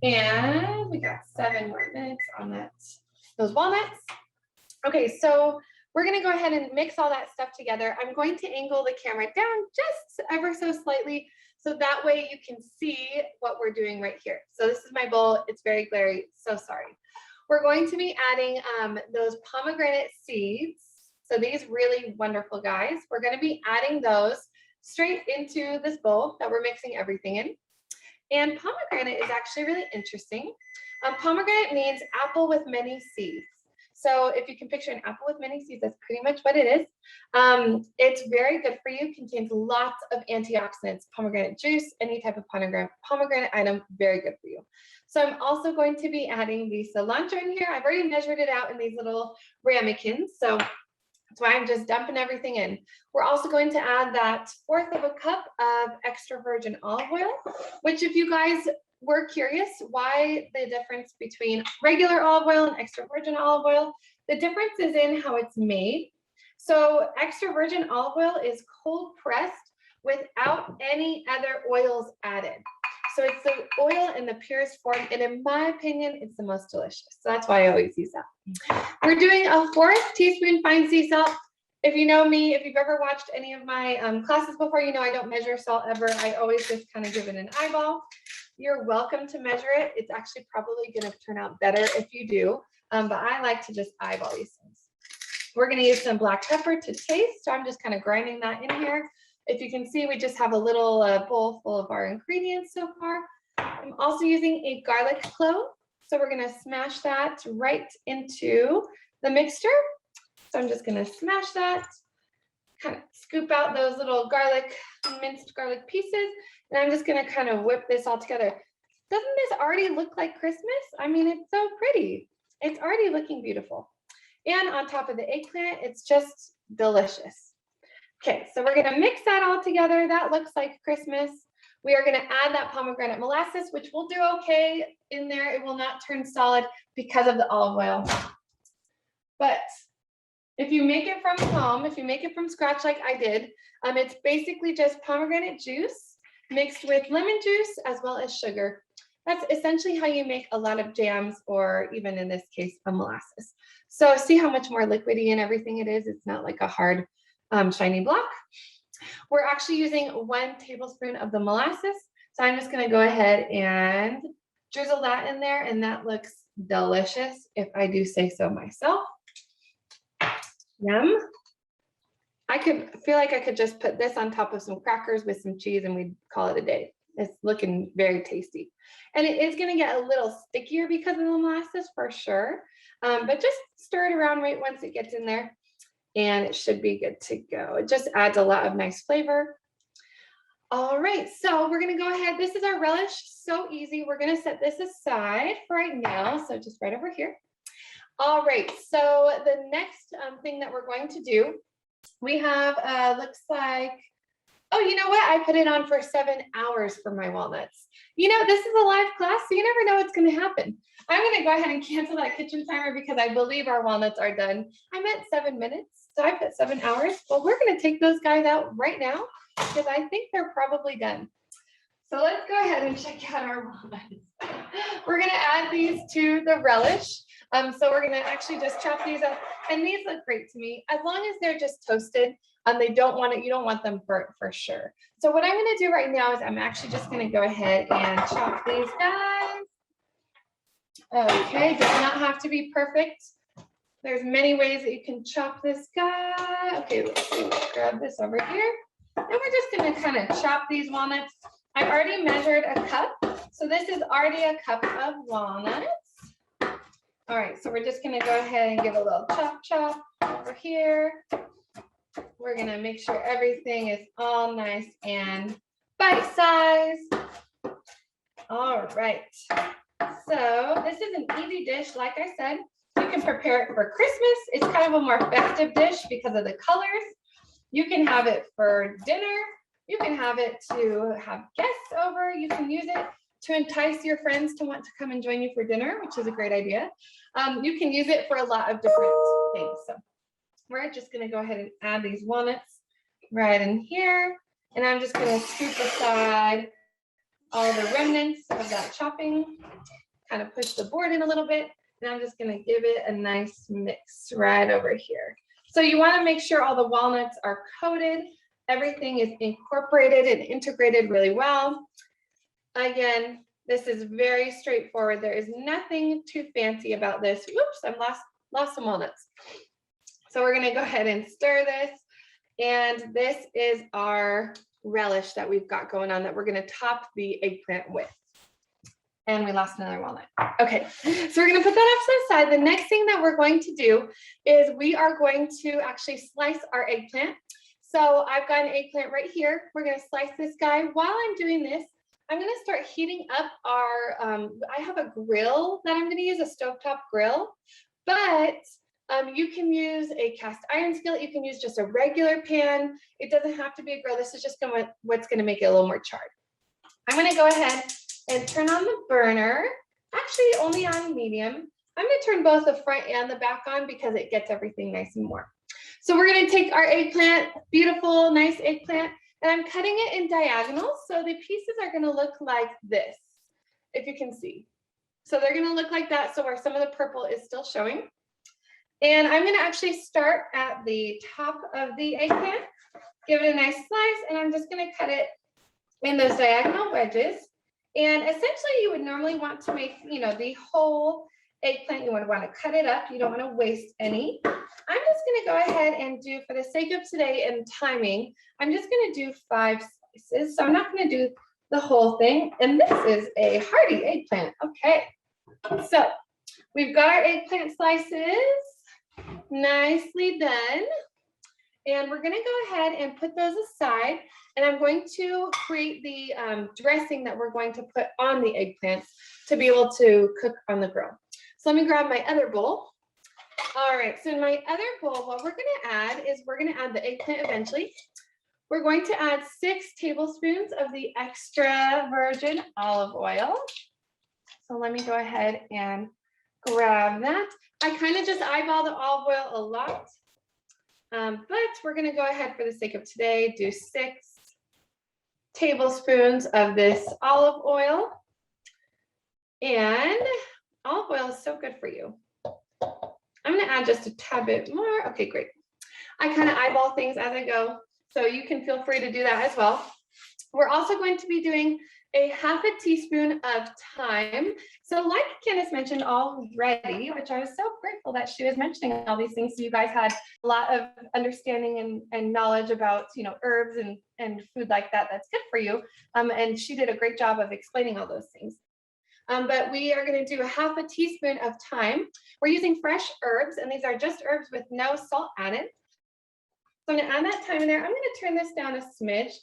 And we got 7 more minutes on those walnuts. Okay, so we're going to go ahead and mix all that stuff together. I'm going to angle the camera down just ever so slightly so that way you can see what we're doing right here. So this is my bowl. It's very glary. So sorry. We're going to be adding those pomegranate seeds. So these really wonderful guys, we're going to be adding those straight into this bowl that we're mixing everything in. And pomegranate is actually really interesting. Pomegranate means apple with many seeds. So if you can picture an apple with many seeds, that's pretty much what it is. It's very good for you, contains lots of antioxidants, pomegranate juice, any type of pomegranate item, very good for you. So I'm also going to be adding the cilantro in here. I've already measured it out in these little ramekins. So That's why I'm just dumping everything in. We're also going to add that 1/4 of a cup of extra virgin olive oil, which if you guys were curious why the difference between regular olive oil and extra virgin olive oil, the difference is in how it's made. So extra virgin olive oil is cold pressed without any other oils added. So it's the oil in the purest form, and in my opinion, it's the most delicious. So that's why I always use that. We're doing a 1/4 teaspoon fine sea salt. If you know me, if you've ever watched any of my classes before, you know I don't measure salt ever. I always just kind of give it an eyeball. You're welcome to measure it. It's actually probably going to turn out better if you do, but I like to just eyeball these things. We're going to use some black pepper to taste. So I'm just kind of grinding that in here. If you can see, we just have a little bowl full of our ingredients so far. I'm also using a garlic clove. So we're going to smash that right into the mixture. So I'm just going to smash that, kind of scoop out those little minced garlic pieces. And I'm just going to kind of whip this all together. Doesn't this already look like Christmas? I mean, it's so pretty. It's already looking beautiful. And on top of the eggplant, it's just delicious. Okay, so we're gonna mix that all together. That looks like Christmas. We are gonna add that pomegranate molasses, which will do okay in there. It will not turn solid because of the olive oil. But if you make it from home, if you make it from scratch like I did, it's basically just pomegranate juice mixed with lemon juice as well as sugar. That's essentially how you make a lot of jams, or even in this case, a molasses. So see how much more liquidy and everything it is? It's not like a hard, shiny block. We're actually using 1 tablespoon of the molasses. So I'm just gonna go ahead and drizzle that in there, and that looks delicious, if I do say so myself. Yum. I feel like I could just put this on top of some crackers with some cheese and we'd call it a day. It's looking very tasty. And it is gonna get a little stickier because of the molasses for sure. But just stir it around right once it gets in there and it should be good to go. It just adds a lot of nice flavor. All right, so we're gonna go ahead. This is our relish, so easy. We're gonna set this aside for right now. So just right over here. All right, so the next thing that we're going to do, we have, looks like, oh, you know what? I put it on for 7 hours for my walnuts. You know, this is a live class, so you never know what's gonna happen. I'm gonna go ahead and cancel that kitchen timer because I believe our walnuts are done. I meant 7 minutes, so I put 7 hours. Well, we're gonna take those guys out right now because I think they're probably done. So let's go ahead and check out our walnuts. We're gonna add these to the relish. So we're gonna actually just chop these up, and these look great to me as long as they're just toasted. You don't want them burnt for sure. So what I'm gonna do right now is I'm actually just gonna go ahead and chop these guys. Okay, does not have to be perfect. There's many ways that you can chop this guy. Okay, let's see, let's grab this over here. And we're just gonna kind of chop these walnuts. I've already measured a cup. So this is already a cup of walnuts. All right, so we're just gonna go ahead and give a little chop over here. We're gonna make sure everything is all nice and bite-sized. All right, so this is an easy dish. Like I said, you can prepare it for Christmas. It's kind of a more festive dish because of the colors. You can have it for dinner. You can have it to have guests over. You can use it to entice your friends to want to come and join you for dinner, which is a great idea. You can use it for a lot of different things. So we're just gonna go ahead and add these walnuts right in here. And I'm just gonna scoop aside all the remnants of that chopping, kind of push the board in a little bit. And I'm just gonna give it a nice mix right over here. So you wanna make sure all the walnuts are coated. Everything is incorporated and integrated really well. Again, this is very straightforward. There is nothing too fancy about this. Oops, I've lost some walnuts. So we're gonna go ahead and stir this. And this is our relish that we've got going on that we're gonna top the eggplant with. And we lost another walnut. Okay, so we're gonna put that off to the side. The next thing that we're going to do is we are going to actually slice our eggplant. So I've got an eggplant right here. We're gonna slice this guy. While I'm doing this, I'm gonna start heating up our, I have a grill that I'm gonna use, a stovetop grill, but You can use a cast iron skillet. You can use just a regular pan. It doesn't have to be a grill. This is just what's gonna make it a little more charred. I'm gonna go ahead and turn on the burner, actually only on medium. I'm gonna turn both the front and the back on because it gets everything nice and warm. So we're gonna take our eggplant, beautiful, nice eggplant, and I'm cutting it in diagonals. So the pieces are gonna look like this, if you can see. So they're gonna look like that, so where some of the purple is still showing. And I'm gonna actually start at the top of the eggplant, give it a nice slice, and I'm just gonna cut it in those diagonal wedges. And essentially you would normally want to make, the whole eggplant, you would want to cut it up. You don't want to waste any. I'm just going to go ahead and do, for the sake of today and timing, I'm just going to do 5 slices. So I'm not going to do the whole thing. And this is a hearty eggplant. Okay. So we've got our eggplant slices nicely done. And we're going to go ahead and put those aside. And I'm going to create the dressing that we're going to put on the eggplants to be able to cook on the grill. So let me grab my other bowl. All right, so in my other bowl, what we're going to add is we're going to add the eggplant eventually. We're going to add 6 tablespoons of the extra virgin olive oil. So let me go ahead and grab that. I kind of just eyeball the olive oil a lot. But we're going to go ahead for the sake of today, do 6 tablespoons of this olive oil. And olive oil is so good for you. I'm going to add just a tad bit more. Okay, great. I kind of eyeball things as I go, so you can feel free to do that as well. We're also going to be doing a 1/2 teaspoon of thyme. So like Candace mentioned already, which I was so grateful that she was mentioning all these things, so you guys had a lot of understanding and knowledge about, herbs and food like that that's good for you. And she did a great job of explaining all those things. But we are going to do a 1/2 teaspoon of thyme. We're using fresh herbs, and these are just herbs with no salt added. So I'm going to add that thyme in there. I'm going to turn this down a smidge.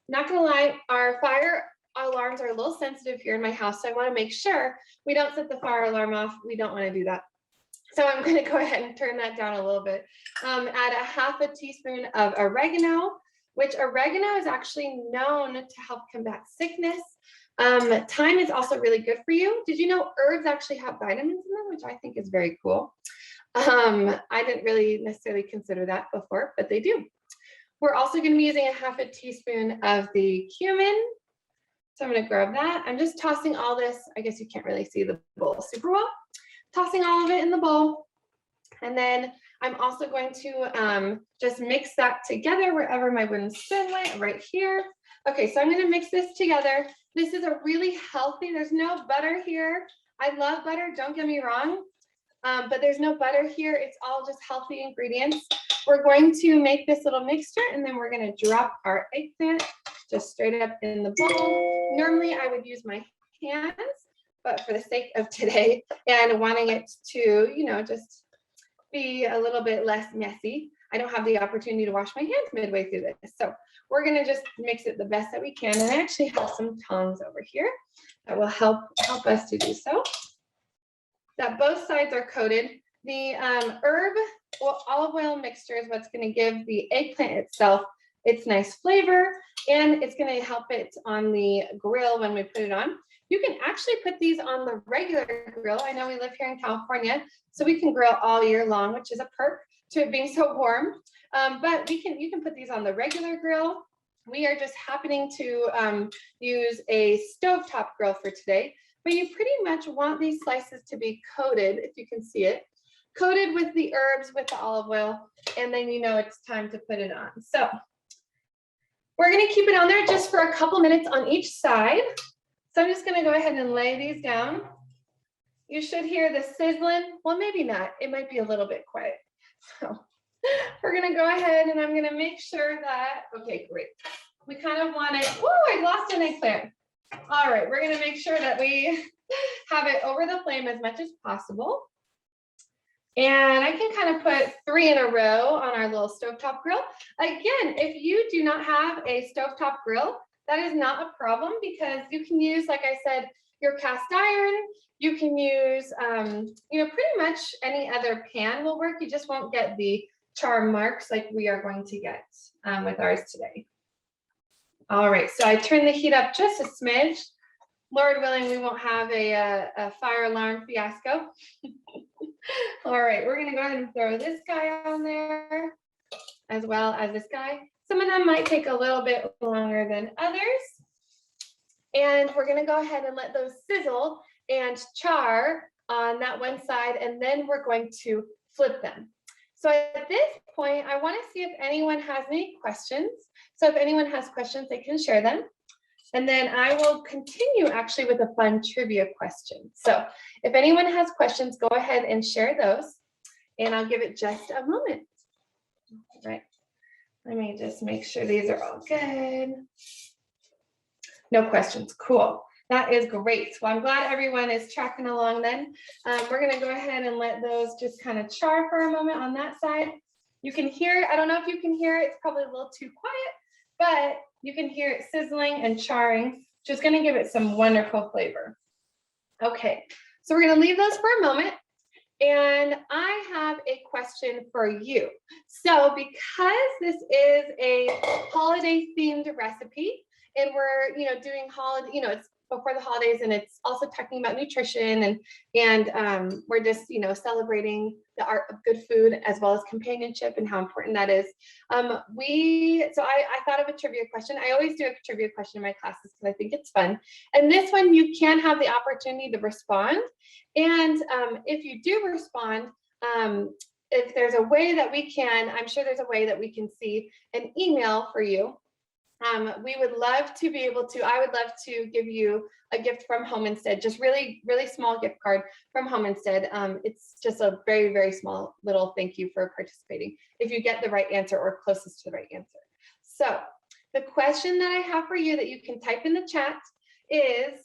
Not gonna lie, our fire alarms are a little sensitive here in my house, so I want to make sure we don't set the fire alarm off. We don't want to do that. So I'm going to go ahead and turn that down a little bit. Add a 1/2 teaspoon of oregano, which oregano is actually known to help combat sickness. Thyme is also really good for you. Did you know herbs actually have vitamins in them, which I think is very cool. I didn't really necessarily consider that before, but they do. We're also going to be using a 1/2 teaspoon of the cumin. So I'm going to grab that. I'm just tossing all this. I guess you can't really see the bowl super well. Tossing all of it in the bowl. And then I'm also going to just mix that together wherever my wooden spoon went, right here. Okay, so I'm going to mix this together. This is a really healthy, there's no butter here. I love butter, don't get me wrong. But there's no butter here. It's all just healthy ingredients. We're going to make this little mixture, and then we're going to drop our eggplant just straight up in the bowl. Normally I would use my hands, but for the sake of today and wanting it to, just be a little bit less messy, I don't have the opportunity to wash my hands midway through this. So we're going to just mix it the best that we can. And I actually have some tongs over here that will help us to do so. That both sides are coated. The herb or olive oil mixture is what's going to give the eggplant itself its nice flavor, and it's going to help it on the grill when we put it on. You can actually put these on the regular grill. I know we live here in California, so we can grill all year long, which is a perk to it being so warm. But you can put these on the regular grill. We are just happening to use a stovetop grill for today. But you pretty much want these slices to be coated, if you can see it, coated with the herbs, with the olive oil, and then it's time to put it on. So we're going to keep it on there just for a couple minutes on each side. So I'm just going to go ahead and lay these down. You should hear the sizzling. Well, maybe not. It might be a little bit quiet. So we're going to go ahead and I'm going to make sure that, okay, great. We kind of want it, oh, I lost an eggplant. All right, we're going to make sure that we have it over the flame as much as possible. And I can kind of put 3 in a row on our little stovetop grill. Again, if you do not have a stovetop grill, that is not a problem because you can use, like I said, your cast iron. You can use, pretty much any other pan will work. You just won't get the char marks like we are going to get with ours today. All right, so I turn the heat up just a smidge. Lord willing, we won't have a fire alarm fiasco. All right, we're gonna go ahead and throw this guy on there as well as this guy. Some of them might take a little bit longer than others. And we're gonna go ahead and let those sizzle and char on that one side, and then we're going to flip them. So at this point, I wanna see if anyone has any questions. So if anyone has questions, they can share them. And then I will continue actually with a fun trivia question. So if anyone has questions, go ahead and share those, and I'll give it just a moment. All right, let me just make sure these are all good. No questions, cool. That is great. Well, I'm glad everyone is tracking along then. We're gonna go ahead and let those just kind of char for a moment on that side. You can hear, I don't know if you can hear it, it's probably a little too quiet, but you can hear it sizzling and charring, which is gonna give it some wonderful flavor. Okay, so we're gonna leave those for a moment, and I have a question for you. So because this is a holiday themed recipe, and we're doing holiday, it's before the holidays, and it's also talking about nutrition, and we're just celebrating the art of good food as well as companionship and how important that is. I thought of a trivia question. I always do a trivia question in my classes because I think it's fun. And this one, you can have the opportunity to respond. And if you do respond, if there's a way that we can, I'm sure there's a way that we can see an email for you. We would love to be able to, I would love to give you a gift from Home Instead, just really, really small gift card from Home Instead. It's just a very, very small little thank you for participating if you get the right answer or closest to the right answer. So the question that I have for you that you can type in the chat is,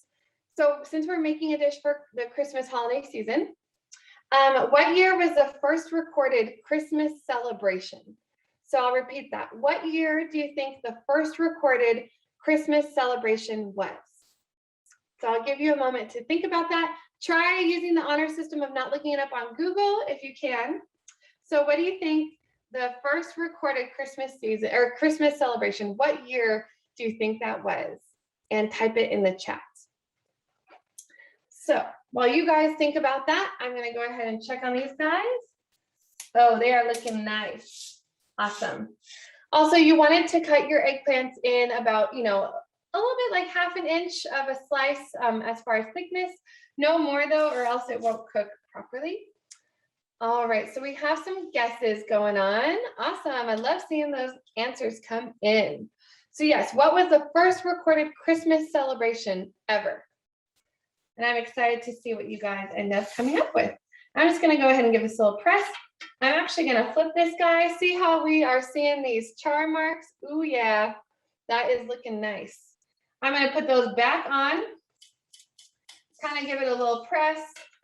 so since we're making a dish for the Christmas holiday season, what year was the first recorded Christmas celebration? So I'll repeat that. What year do you think the first recorded Christmas celebration was? So I'll give you a moment to think about that. Try using the honor system of not looking it up on Google if you can. So what do you think the first recorded Christmas season or Christmas celebration, what year do you think that was? And type it in the chat. So while you guys think about that, I'm gonna go ahead and check on these guys. Oh, they are looking nice. Awesome. Also, you wanted to cut your eggplants in about, a little bit like half an inch of a slice as far as thickness. No more though, or else it won't cook properly. All right, so we have some guesses going on. Awesome. I love seeing those answers come in. So yes, what was the first recorded Christmas celebration ever? And I'm excited to see what you guys end up coming up with. I'm just going to go ahead and give this a little press. I'm actually going to flip this guy. See how we are seeing these char marks? Ooh, yeah, that is looking nice. I'm going to put those back on, kind of give it a little press.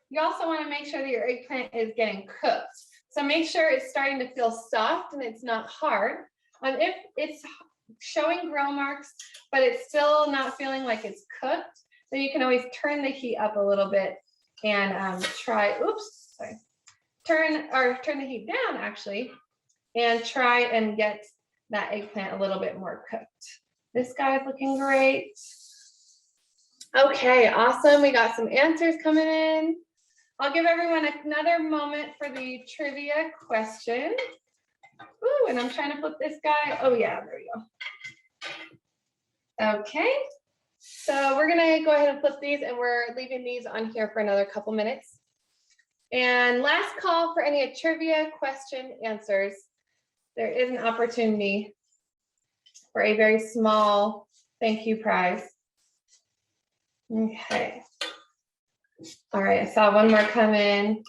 You also want to make sure that your eggplant is getting cooked. So make sure it's starting to feel soft and it's not hard. If it's showing grill marks, but it's still not feeling like it's cooked, then you can always turn the heat up a little bit and turn the heat down actually, and try and get that eggplant a little bit more cooked. This guy's looking great. Okay, awesome. We got some answers coming in. I'll give everyone another moment for the trivia question. Ooh, and I'm trying to flip this guy. Oh yeah, there we go. Okay, so we're gonna go ahead and flip these, and we're leaving these on here for another couple minutes. And last call for any trivia question answers. There is an opportunity for a very small thank you prize. Okay. All right, I saw one more come in.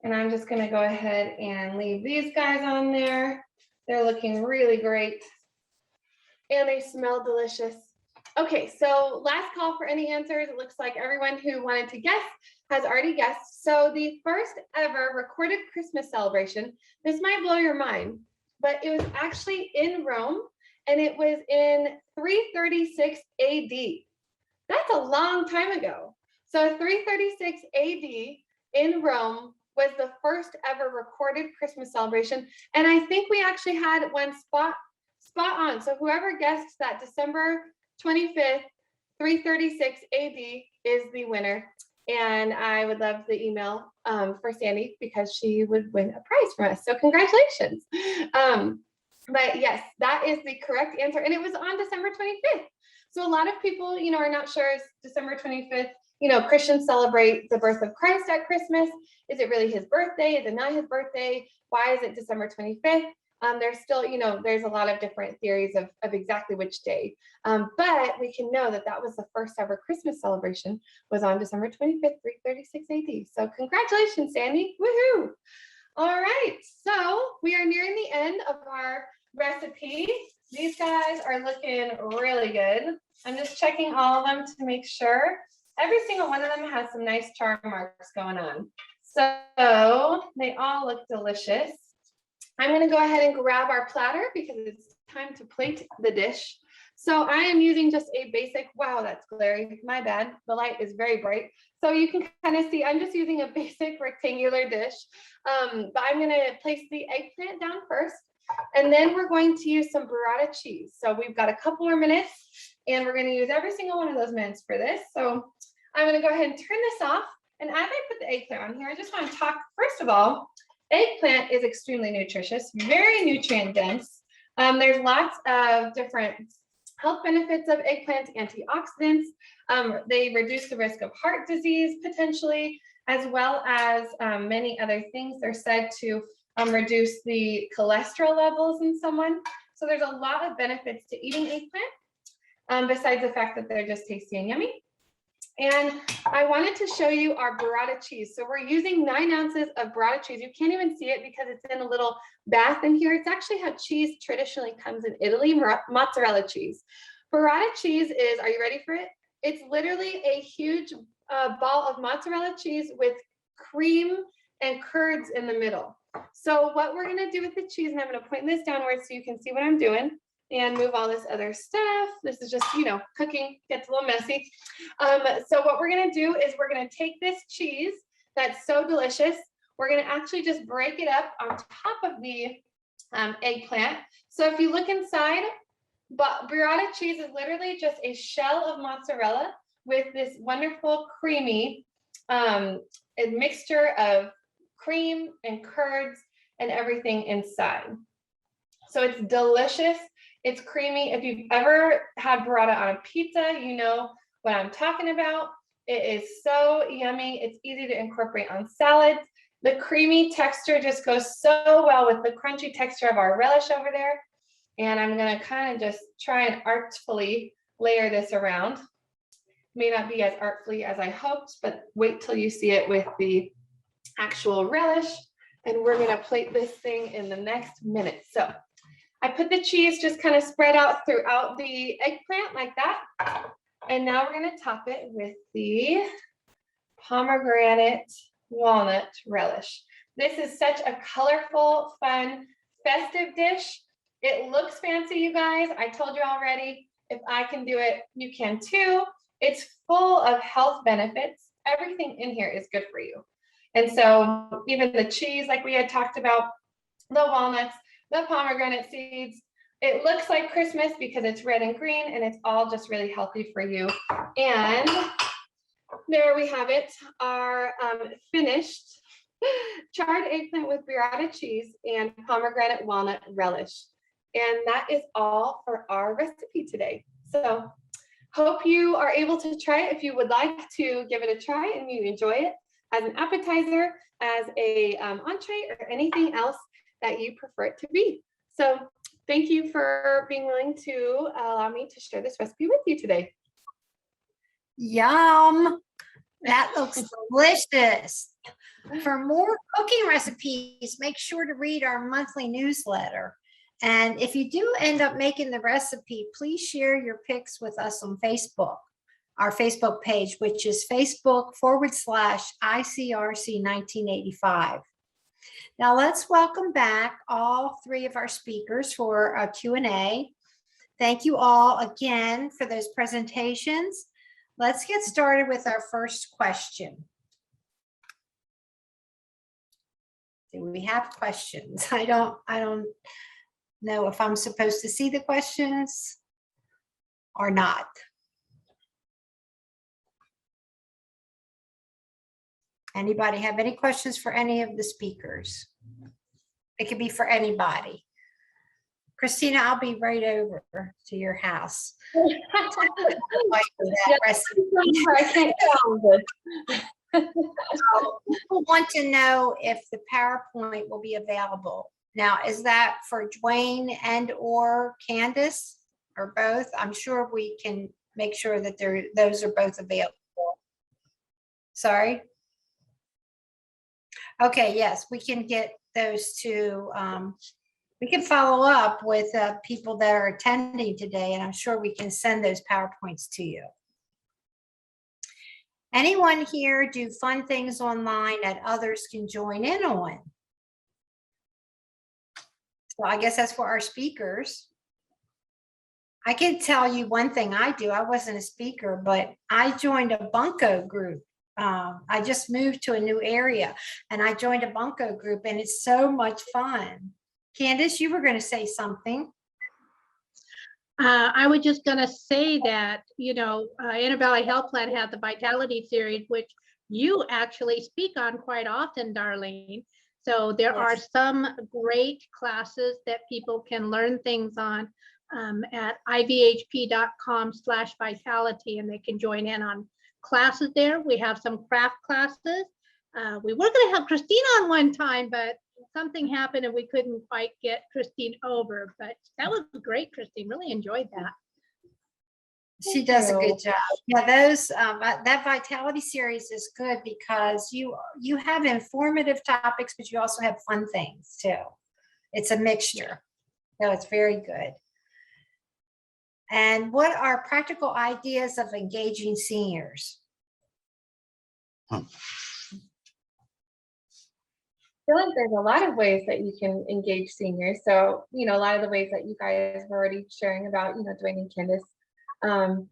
And I'm just gonna go ahead and leave these guys on there. They're looking really great. And they smell delicious. Okay, so last call for any answers. It looks like everyone who wanted to guess has already guessed. So the first ever recorded Christmas celebration, this might blow your mind, but it was actually in Rome, and it was in 336 AD. That's a long time ago. So 336 AD in Rome was the first ever recorded Christmas celebration. And I think we actually had one spot on. So whoever guessed that December 25th, 336 AD is the winner. And I would love the email for Sandy because she would win a prize from us. So congratulations. But yes, that is the correct answer. And it was on December 25th. So a lot of people, are not sure it's December 25th. Christians celebrate the birth of Christ at Christmas. Is it really his birthday? Is it not his birthday? Why is it December 25th? There's still, there's a lot of different theories of exactly which day. But we can know that was the first ever Christmas celebration was on December 25th, 336 AD. So congratulations, Sandy. Woohoo! All right, so we are nearing the end of our recipe. These guys are looking really good. I'm just checking all of them to make sure. Every single one of them has some nice char marks going on. So they all look delicious. I'm going to go ahead and grab our platter because it's time to plate the dish. So I am using just a basic, wow, that's glary, my bad. The light is very bright. So you can kind of see, I'm just using a basic rectangular dish, but I'm going to place the eggplant down first. And then we're going to use some burrata cheese. So we've got a couple more minutes and we're going to use every single one of those minutes for this. So I'm going to go ahead and turn this off. And as I put the eggplant on here, I just want to talk, first of all, eggplant is extremely nutritious, very nutrient dense. There's lots of different health benefits of eggplant, antioxidants. They reduce the risk of heart disease potentially, as well as many other things. They're said to reduce the cholesterol levels in someone. So there's a lot of benefits to eating eggplant, besides the fact that they're just tasty and yummy. And I wanted to show you our burrata cheese. So we're using 9 ounces of burrata cheese. You can't even see it because it's in a little bath in here. It's actually how cheese traditionally comes in Italy, mozzarella cheese. Burrata cheese is, are you ready for it? It's literally a huge ball of mozzarella cheese with cream and curds in the middle. So what we're gonna do with the cheese, and I'm gonna point this downwards so you can see what I'm doing, and move all this other stuff. This is just, cooking gets a little messy. So what we're gonna do is we're gonna take this cheese that's so delicious. We're gonna actually just break it up on top of the eggplant. So if you look inside, but burrata cheese is literally just a shell of mozzarella with this wonderful creamy a mixture of cream and curds and everything inside. So it's delicious. It's creamy. If you've ever had burrata on a pizza, you know what I'm talking about. It is so yummy. It's easy to incorporate on salads. The creamy texture just goes so well with the crunchy texture of our relish over there. And I'm going to kind of just try and artfully layer this around. May not be as artfully as I hoped, but wait till you see it with the actual relish. And we're going to plate this thing in the next minute. So I put the cheese just kind of spread out throughout the eggplant like that. And now we're going to top it with the pomegranate walnut relish. This is such a colorful, fun, festive dish. It looks fancy, you guys. I told you already, if I can do it, you can too. It's full of health benefits. Everything in here is good for you. And so even the cheese, like we had talked about, the walnuts, the pomegranate seeds, it looks like Christmas because it's red and green and it's all just really healthy for you. And there we have it, our finished charred eggplant with burrata cheese and pomegranate walnut relish. And that is all for our recipe today. So hope you are able to try it if you would like to give it a try and you enjoy it as an appetizer, as a entree, or anything else that you prefer it to be. So thank you for being willing to allow me to share this recipe with you today. Yum. That looks delicious. For more cooking recipes, make sure to read our monthly newsletter. And if you do end up making the recipe, please share your pics with us on Facebook, our Facebook page, which is Facebook.com/ICRC1985. Now let's welcome back all 3 of our speakers for a Q&A. Thank you all again for those presentations. Let's get started with our first question. Do we have questions? I don't know if I'm supposed to see the questions or not. Anybody have any questions for any of the speakers? It could be for anybody. Christina, I'll be right over to your house. Yeah, I can't People want to know if the PowerPoint will be available. Now, is that for Dwayne and or Candace or both? I'm sure we can make sure that those are both available. Sorry. Okay, yes, we can get those two. We can follow up with people that are attending today, and I'm sure we can send those PowerPoints to you. Anyone here do fun things online that others can join in on? So I guess that's for our speakers. I can tell you one thing I do. I wasn't a speaker, but I joined a bunco group. I just moved to a new area and I joined a bunco group and it's so much fun. Candace, you were going to say something. I was just going to say that, you know, Inner Valley Health Plan had the Vitality Series, which you actually speak on quite often, Darlene. So there are some great classes that people can learn things on at ivhp.com/vitality, and they can join in on classes there. We have some craft classes. We were going to have Christine on one time, but something happened and we couldn't quite get Christine over, but that was great, Christine. Really enjoyed that. She does a good job. Yeah, those that Vitality Series is good because you have informative topics, but you also have fun things too. It's a mixture. So it's very good. And what are practical ideas of engaging seniors? I feel like there's a lot of ways that you can engage seniors. So, you know, a lot of the ways that you guys were already sharing about, you know, Dwayne and Candace,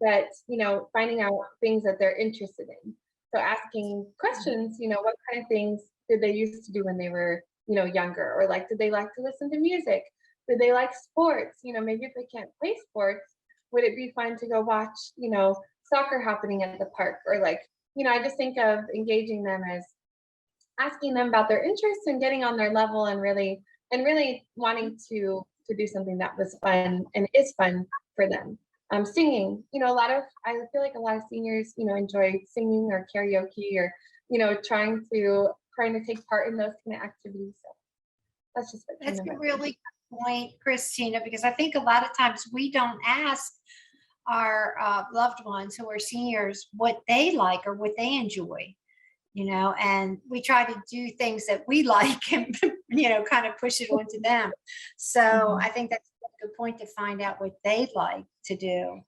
but, you know, finding out things that they're interested in. So asking questions, you know, what kind of things did they used to do when they were, you know, younger? Or like, did they like to listen to music? Did they like sports? You know, maybe if they can't play sports, would it be fun to go watch, you know, soccer happening at the park? Or like, you know, I just think of engaging them as asking them about their interests and getting on their level and really wanting to do something that was fun and is fun for them. Singing, you know, I feel like a lot of seniors, you know, enjoy singing or karaoke or, you know, trying to take part in those kind of activities. So that's just that's a really good point, Christina, because I think a lot of times we don't ask our loved ones who are seniors what they like or what they enjoy, you know, and we try to do things that we like and, you know, kind of push it onto them. So I think that's a good point to find out what they like to do.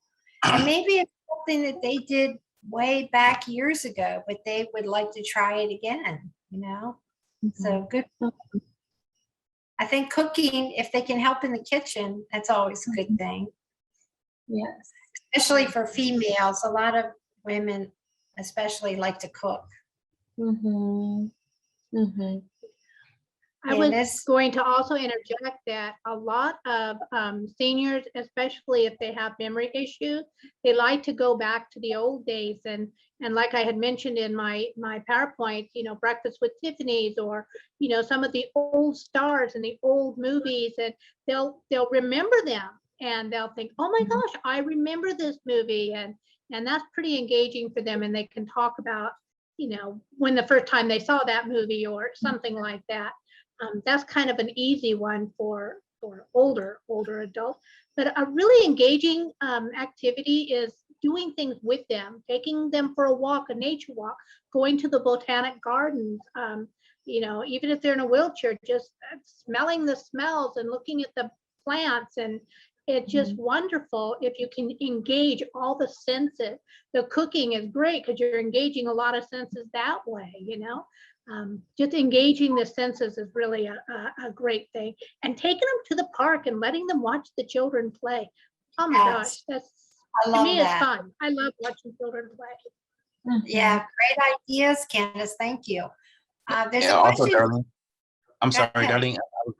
And maybe it's something that they did way back years ago, but they would like to try it again, you know? So good. I think cooking, if they can help in the kitchen, that's always a good thing. Yes. Especially for females. A lot of women especially like to cook. I was going to also interject that a lot of seniors, especially if they have memory issues, they like to go back to the old days. And like I had mentioned in my PowerPoint, you know, Breakfast with Tiffany's or, you know, some of the old stars and the old movies, and they'll remember them and they'll think, oh my gosh, I remember this movie. And that's pretty engaging for them. And they can talk about, you know, when the first time they saw that movie or something like that. That's kind of an easy one for older adults. But a really engaging activity is doing things with them, taking them for a walk, a nature walk, going to the botanic gardens, you know, even if they're in a wheelchair, just smelling the smells and looking at the plants. And it's just wonderful if you can engage all the senses. The cooking is great because you're engaging a lot of senses that way, you know. Just engaging the senses is really a great thing. And taking them to the park and letting them watch the children play. Oh my gosh, that's I To love me, it's that. fun. I love watching children play. Yeah, great ideas, Candace. Thank you. There's Yeah, a also, question. Darlene, I'm Go sorry, ahead. Darlene.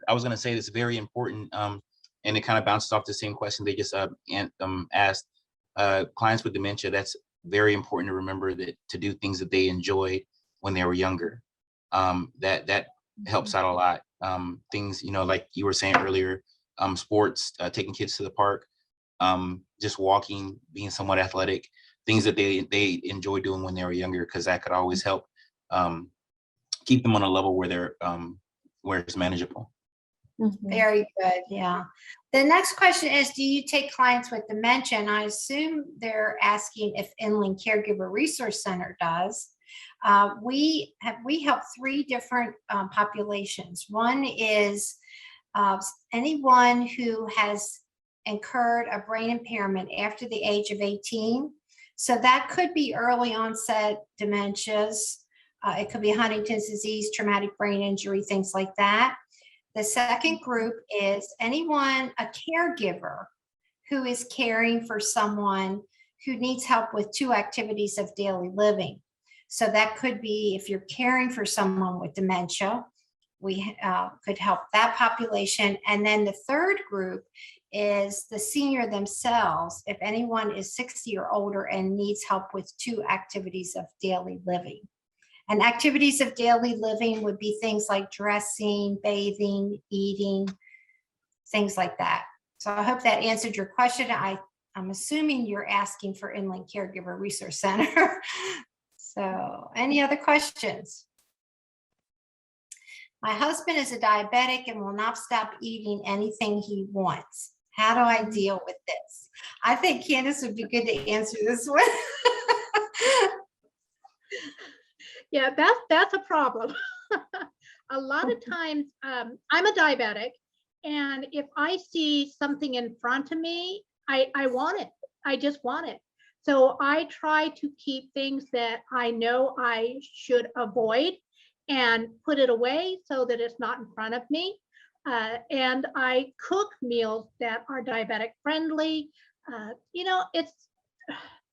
I was going to say this very important, and it kind of bounces off the same question they just asked. Clients with dementia, that's very important to remember, that to do things that they enjoyed when they were younger. That helps out a lot. Things, like you were saying earlier, sports, taking kids to the park, just walking, being somewhat athletic, things that they enjoy doing when they were younger, because that could always help keep them on a level where they're where it's manageable. Very good. Yeah. The next question is, do you take clients with dementia? And I assume they're asking if Inland Caregiver Resource Center does. We help three different populations. One is anyone who has incurred a brain impairment after the age of 18. So that could be early onset dementias. It could be Huntington's disease, traumatic brain injury, things like that. The second group is anyone, a caregiver, who is caring for someone who needs help with 2 activities of daily living. So that could be if you're caring for someone with dementia, we could help that population. And then the third group is the senior themselves, if anyone is 60 or older and needs help with 2 activities of daily living. And activities of daily living would be things like dressing, bathing, eating, things like that. So I hope that answered your question. I'm assuming you're asking for Inland Caregiver Resource Center. So any other questions? My husband is a diabetic and will not stop eating anything he wants. How do I deal with this? I think Candace would be good to answer this one. Yeah, that's a problem. A lot of times, I'm a diabetic, and if I see something in front of me, I want it. I just want it. So I try to keep things that I know I should avoid and put it away so that it's not in front of me. And I cook meals that are diabetic friendly. It's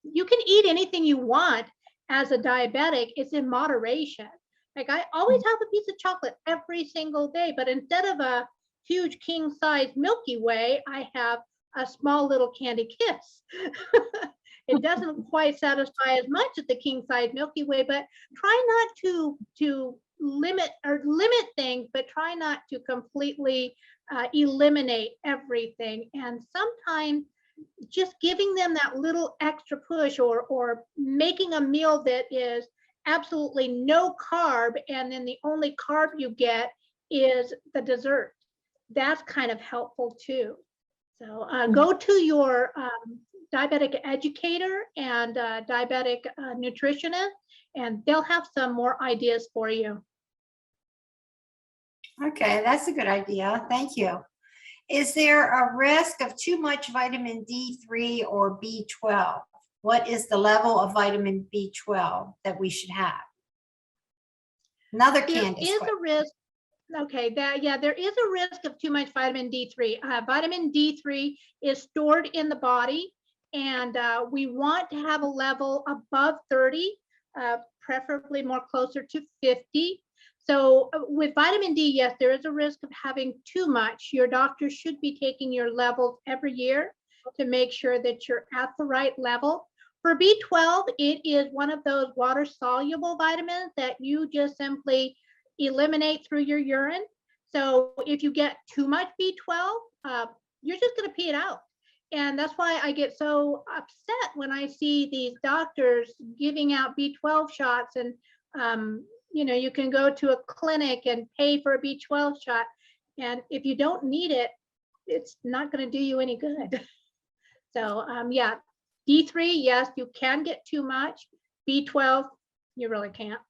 you can eat anything you want as a diabetic. It's in moderation. Like I always have a piece of chocolate every single day, but instead of a huge king size Milky Way, I have a small little Candy Kiss. It doesn't quite satisfy as much as the king size Milky Way, but try not to limit things, but try not to completely eliminate everything. And sometimes just giving them that little extra push, or making a meal that is absolutely no carb, and then the only carb you get is the dessert. That's kind of helpful too. So go to your diabetic educator and diabetic nutritionist, and they'll have some more ideas for you. Okay, that's a good idea. Thank you. Is there a risk of too much vitamin D3 or B12? What is the level of vitamin B12 that we should have? Another Candace. There is a risk. Okay, there is a risk of too much vitamin D3. Vitamin D3 is stored in the body, and we want to have a level above 30, preferably more closer to 50. So with vitamin D, yes, there is a risk of having too much. Your doctor should be taking your levels every year to make sure that you're at the right level. For B12, it is one of those water-soluble vitamins that you just simply eliminate through your urine. So if you get too much B12, you're just going to pee it out. And that's why I get so upset when I see these doctors giving out B12 shots. And you can go to a clinic and pay for a B12 shot, and if you don't need it, it's not going to do you any good. So yeah, D3, yes, you can get too much. B12, you really can't.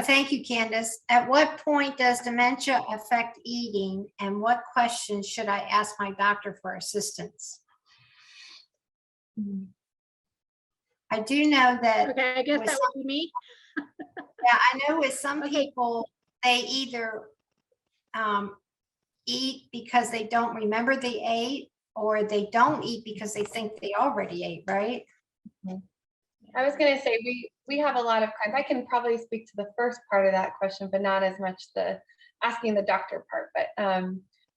Thank you, Candace. At what point does dementia affect eating, and what questions should I ask my doctor for assistance? I do know that. Okay, I guess that would be me. Yeah, I know with some people, they either eat because they don't remember they ate, or they don't eat because they think they already ate, right? I was going to say, we have a lot of clients. I can probably speak to the first part of that question, but not as much the asking the doctor part. But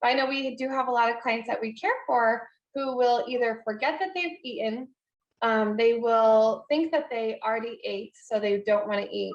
I know we do have a lot of clients that we care for who will either forget that they've eaten, they will think that they already ate, so they don't want to eat.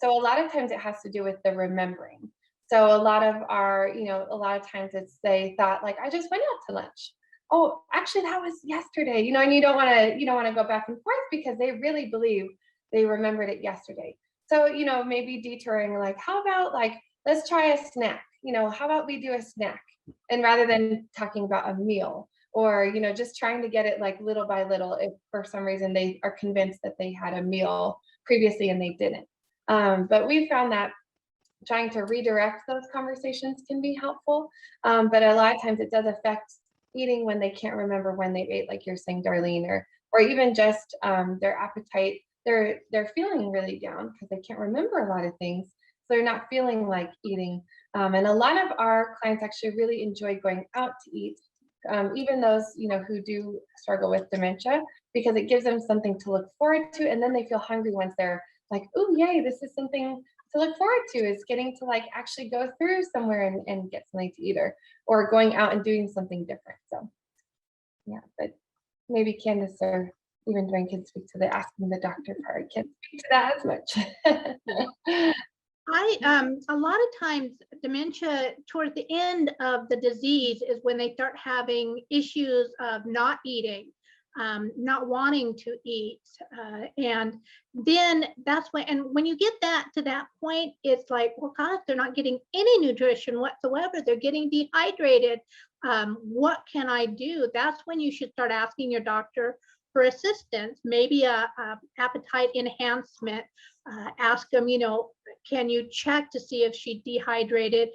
So a lot of times it has to do with the remembering. So a lot of a lot of times it's they thought like, I just went out to lunch. Oh, actually that was yesterday, and you don't want to go back and forth because they really believe they remembered it yesterday. So, maybe detouring, like, how about like, let's try a snack, how about we do a snack? And rather than talking about a meal, or, just trying to get it like little by little, if for some reason they are convinced that they had a meal previously and they didn't. But we found that trying to redirect those conversations can be helpful. But a lot of times it does affect eating when they can't remember when they ate, like you're saying, Darlene, or even just their appetite. They're feeling really down because they can't remember a lot of things. So they're not feeling like eating. And a lot of our clients actually really enjoy going out to eat, even those who do struggle with dementia, because it gives them something to look forward to, and then they feel hungry once they're like, oh yay, this is something to look forward to, is getting to like actually go through somewhere and get something to eat, or going out and doing something different. So yeah, but maybe Candace or even Dwayne can speak to the asking the doctor part. I can't speak to that as much. A lot of times dementia towards the end of the disease is when they start having issues of not eating, not wanting to eat. And then that's when you get that to that point, it's like, well, gosh, they're not getting any nutrition whatsoever. They're getting dehydrated. What can I do? That's when you should start asking your doctor for assistance, maybe a appetite enhancement. Ask them, can you check to see if she dehydrated?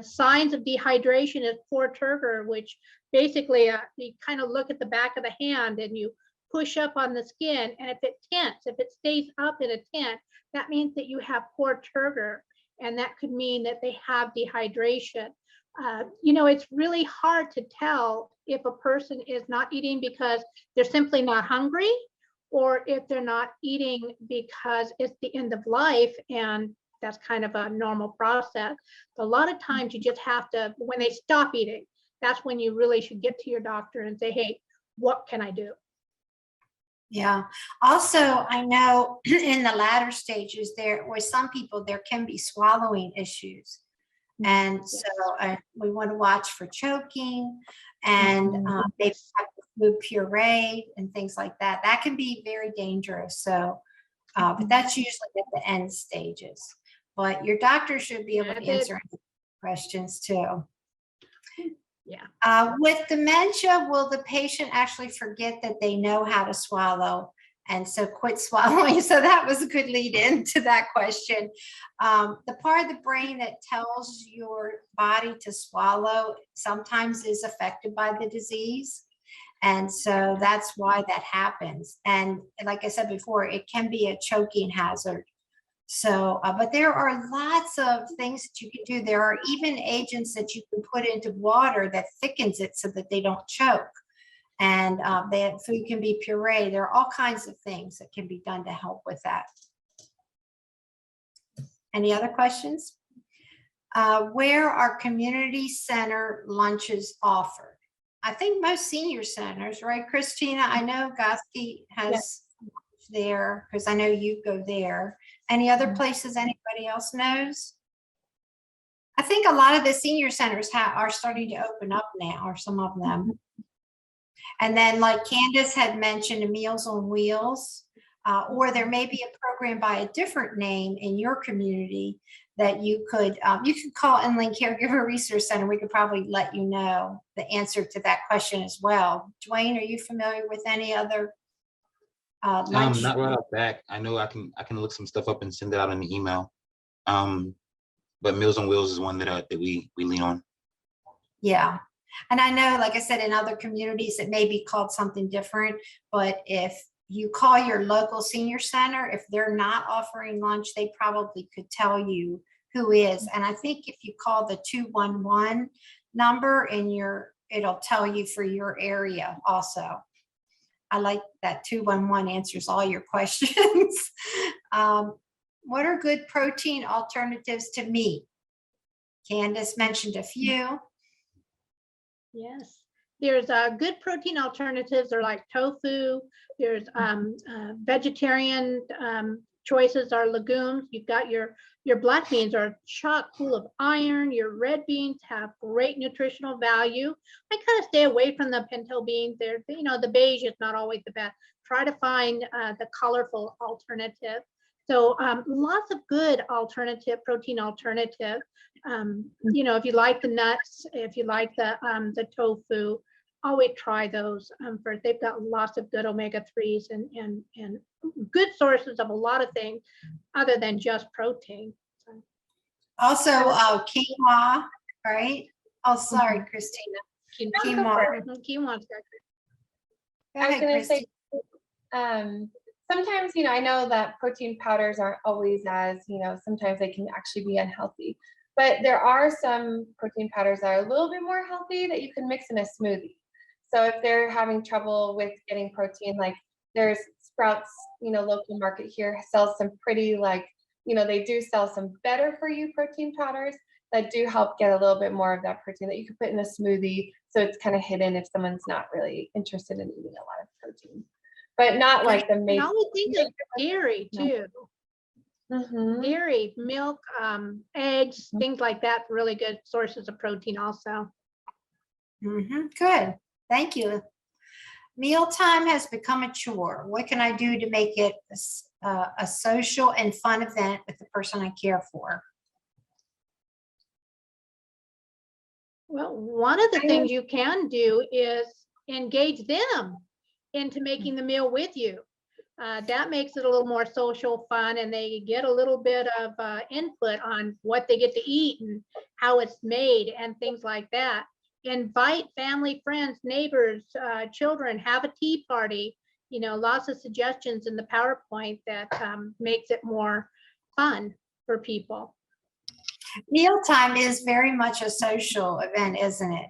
Signs of dehydration is poor turgor, which basically you kind of look at the back of the hand and you push up on the skin, and if it stays up in a tent, that means that you have poor turgor, and that could mean that they have dehydration. It's really hard to tell if a person is not eating because they're simply not hungry, or if they're not eating because it's the end of life and that's kind of a normal process. A lot of times you just have to, when they stop eating, that's when you really should get to your doctor and say, hey, what can I do? Yeah. Also, I know in the latter stages, with some people, there can be swallowing issues. And Yes. so we want to watch for choking, and maybe have the food pureed and things like that. That can be very dangerous. So, but that's usually at the end stages. But your doctor should be able to answer any questions too. Yeah. With dementia, will the patient actually forget that they know how to swallow and so quit swallowing? So that was a good lead in to that question. The part of the brain that tells your body to swallow sometimes is affected by the disease. And so that's why that happens. And like I said before, it can be a choking hazard. So, but there are lots of things that you can do. There are even agents that you can put into water that thickens it so that they don't choke. And that food can be puree. There are all kinds of things that can be done to help with that. Any other questions? Where are community center lunches offered? I think most senior centers, right, Christina? I know Goski has lunch there because I know you go there. Any other places anybody else knows? I think a lot of the senior centers are starting to open up now, or some of them. And then, like Candace had mentioned, Meals on Wheels, or there may be a program by a different name in your community that you could call Inland Caregiver Resource Center. We could probably let you know the answer to that question as well. Dwayne, are you familiar with any other lunch? Not right off back. I know I can look some stuff up and send it out in the email. But Meals on Wheels is one that we lean on. Yeah. And I know, like I said, in other communities, it may be called something different, but if you call your local senior center, if they're not offering lunch, they probably could tell you who is. And I think if you call the 211 number in it'll tell you for your area also. I like that 211 answers all your questions. What are good protein alternatives to meat? Candace mentioned a few. Yes. There's good protein alternatives are like tofu. There's vegetarian choices are legumes. You've got your black beans are chock full of iron. Your red beans have great nutritional value. I kind of stay away from the pinto beans. They're, you know, the beige is not always the best. Try to find the colorful alternative. So lots of good protein alternative. You know, if you like the nuts, if you like the tofu, always try those first. They've got lots of good omega-3s and good sources of a lot of things other than just protein. So. Also, quinoa, right? Oh, sorry, Christina. Quinoa. Quinoa's good. I was going to say, sometimes, you know, I know that protein powders aren't always as, you know, sometimes they can actually be unhealthy. But there are some protein powders that are a little bit more healthy that you can mix in a smoothie. So if they're having trouble with getting protein, like there's Sprouts, you know, local market here sells some pretty, like, you know, they do sell some better for you protein powders that do help get a little bit more of that protein that you can put in a smoothie. So it's kind of hidden if someone's not really interested in eating a lot of protein, but not like the main. I would think of dairy too. Dairy, milk, eggs, things like that, really good sources of protein also. Good, thank you. Mealtime has become a chore. What can I do to make it a social and fun event with the person I care for? Well, one of the things you can do is engage them into making the meal with you. That makes it a little more social, fun, and they get a little bit of input on what they get to eat and how it's made and things like that. Invite family, friends, neighbors, children, have a tea party. You know, lots of suggestions in the PowerPoint that makes it more fun for people. Mealtime is very much a social event, isn't it?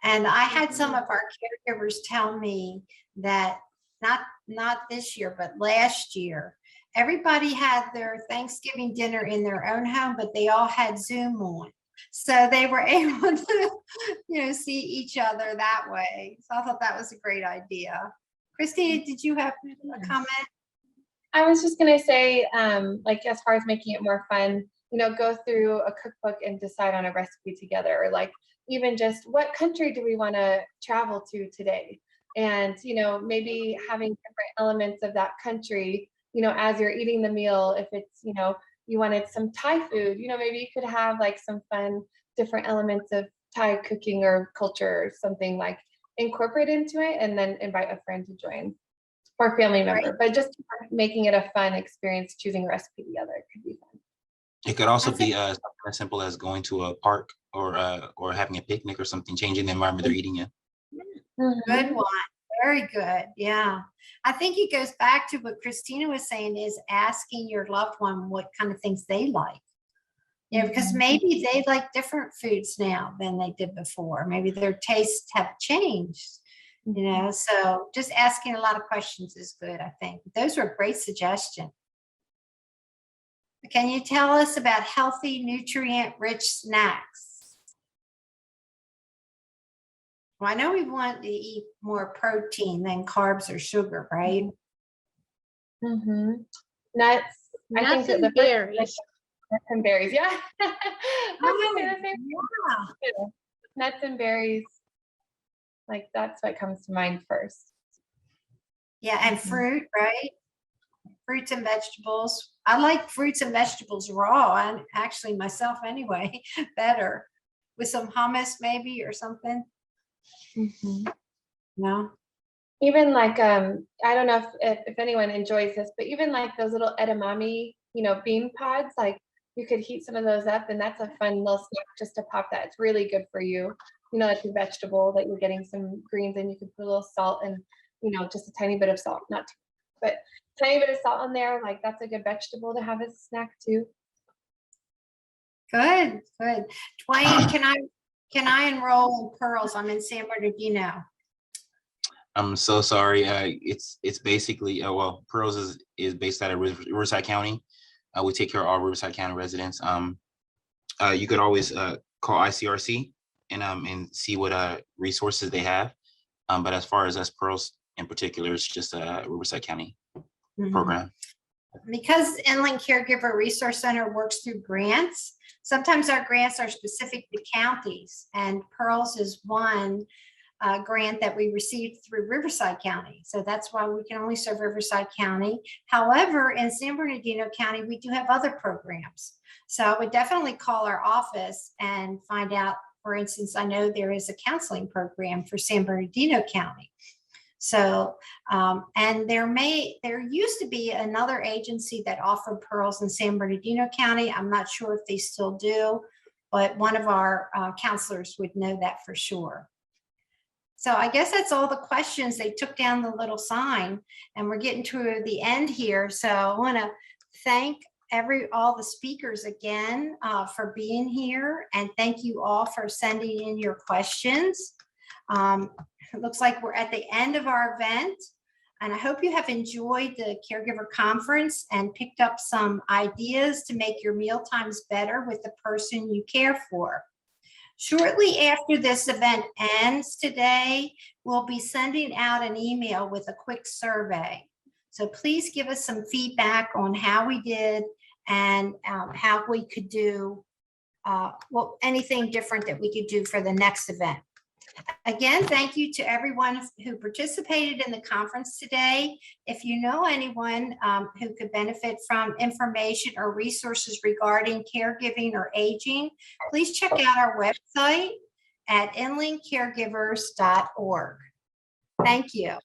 And I had some of our caregivers tell me that not this year, but last year, everybody had their Thanksgiving dinner in their own home, but they all had Zoom on. So they were able to, you know, see each other that way. So I thought that was a great idea. Christina, did you have a comment? I was just going to say, like, as far as making it more fun, you know, go through a cookbook and decide on a recipe together, or like even just what country do we want to travel to today? And, you know, maybe having different elements of that country, you know, as you're eating the meal, if it's, you know, you wanted some Thai food, you know, maybe you could have like some fun, different elements of Thai cooking or culture or something, like incorporate into it, and then invite a friend to join or family member. But just making it a fun experience, choosing a recipe together could be fun. It could also be something as simple as going to a park or having a picnic or something, changing the environment they're eating in. Good one. Very good. Yeah. I think it goes back to what Christina was saying, is asking your loved one what kind of things they like. Yeah, because maybe they like different foods now than they did before. Maybe their tastes have changed, you know, so just asking a lot of questions is good, I think. Those were great suggestions. Can you tell us about healthy, nutrient-rich snacks? Well, I know we want to eat more protein than carbs or sugar, right? Nuts. Nuts and berries. Nuts and berries, yeah. Yeah. Nuts and berries. Like, that's what comes to mind first. Yeah, and fruit, right? Fruits and vegetables. I like fruits and vegetables raw, and actually myself anyway, better. With some hummus maybe or something. No. Even like I don't know if anyone enjoys this, but even like those little edamame, you know, bean pods, like you could heat some of those up, and that's a fun little snack just to pop that. It's really good for you. You know, it's a vegetable that you're getting some greens, and you can put a little salt and, you know, just a tiny bit of salt, not too, but tiny bit of salt in there. Like, that's a good vegetable to have as a snack too. Good, good. Dwayne, Can I enroll in Pearls? I'm in San Bernardino. I'm so sorry. It's basically well, Pearls is based out of Riverside County. We take care of all Riverside County residents. You could always call ICRC and see what resources they have. But as far as us Pearls in particular, it's just a Riverside County program. Because Inland Caregiver Resource Center works through grants, sometimes our grants are specific to counties, and Pearls is one grant that we received through Riverside County. So that's why we can only serve Riverside County. However, in San Bernardino County, we do have other programs. So I would definitely call our office and find out, for instance, I know there is a counseling program for San Bernardino County. So, and there used to be another agency that offered Pearls in San Bernardino County. I'm not sure if they still do, but one of our counselors would know that for sure. So I guess that's all the questions. They took down the little sign and we're getting to the end here. So I want to thank all the speakers again for being here, and thank you all for sending in your questions. It looks like we're at the end of our event, and I hope you have enjoyed the Caregiver Conference and picked up some ideas to make your meal times better with the person you care for. Shortly after this event ends today, we'll be sending out an email with a quick survey. So please give us some feedback on how we did and how we could do anything different that we could do for the next event. Again, thank you to everyone who participated in the conference today. If you know anyone who could benefit from information or resources regarding caregiving or aging, please check out our website at inlandcaregivers.org. Thank you.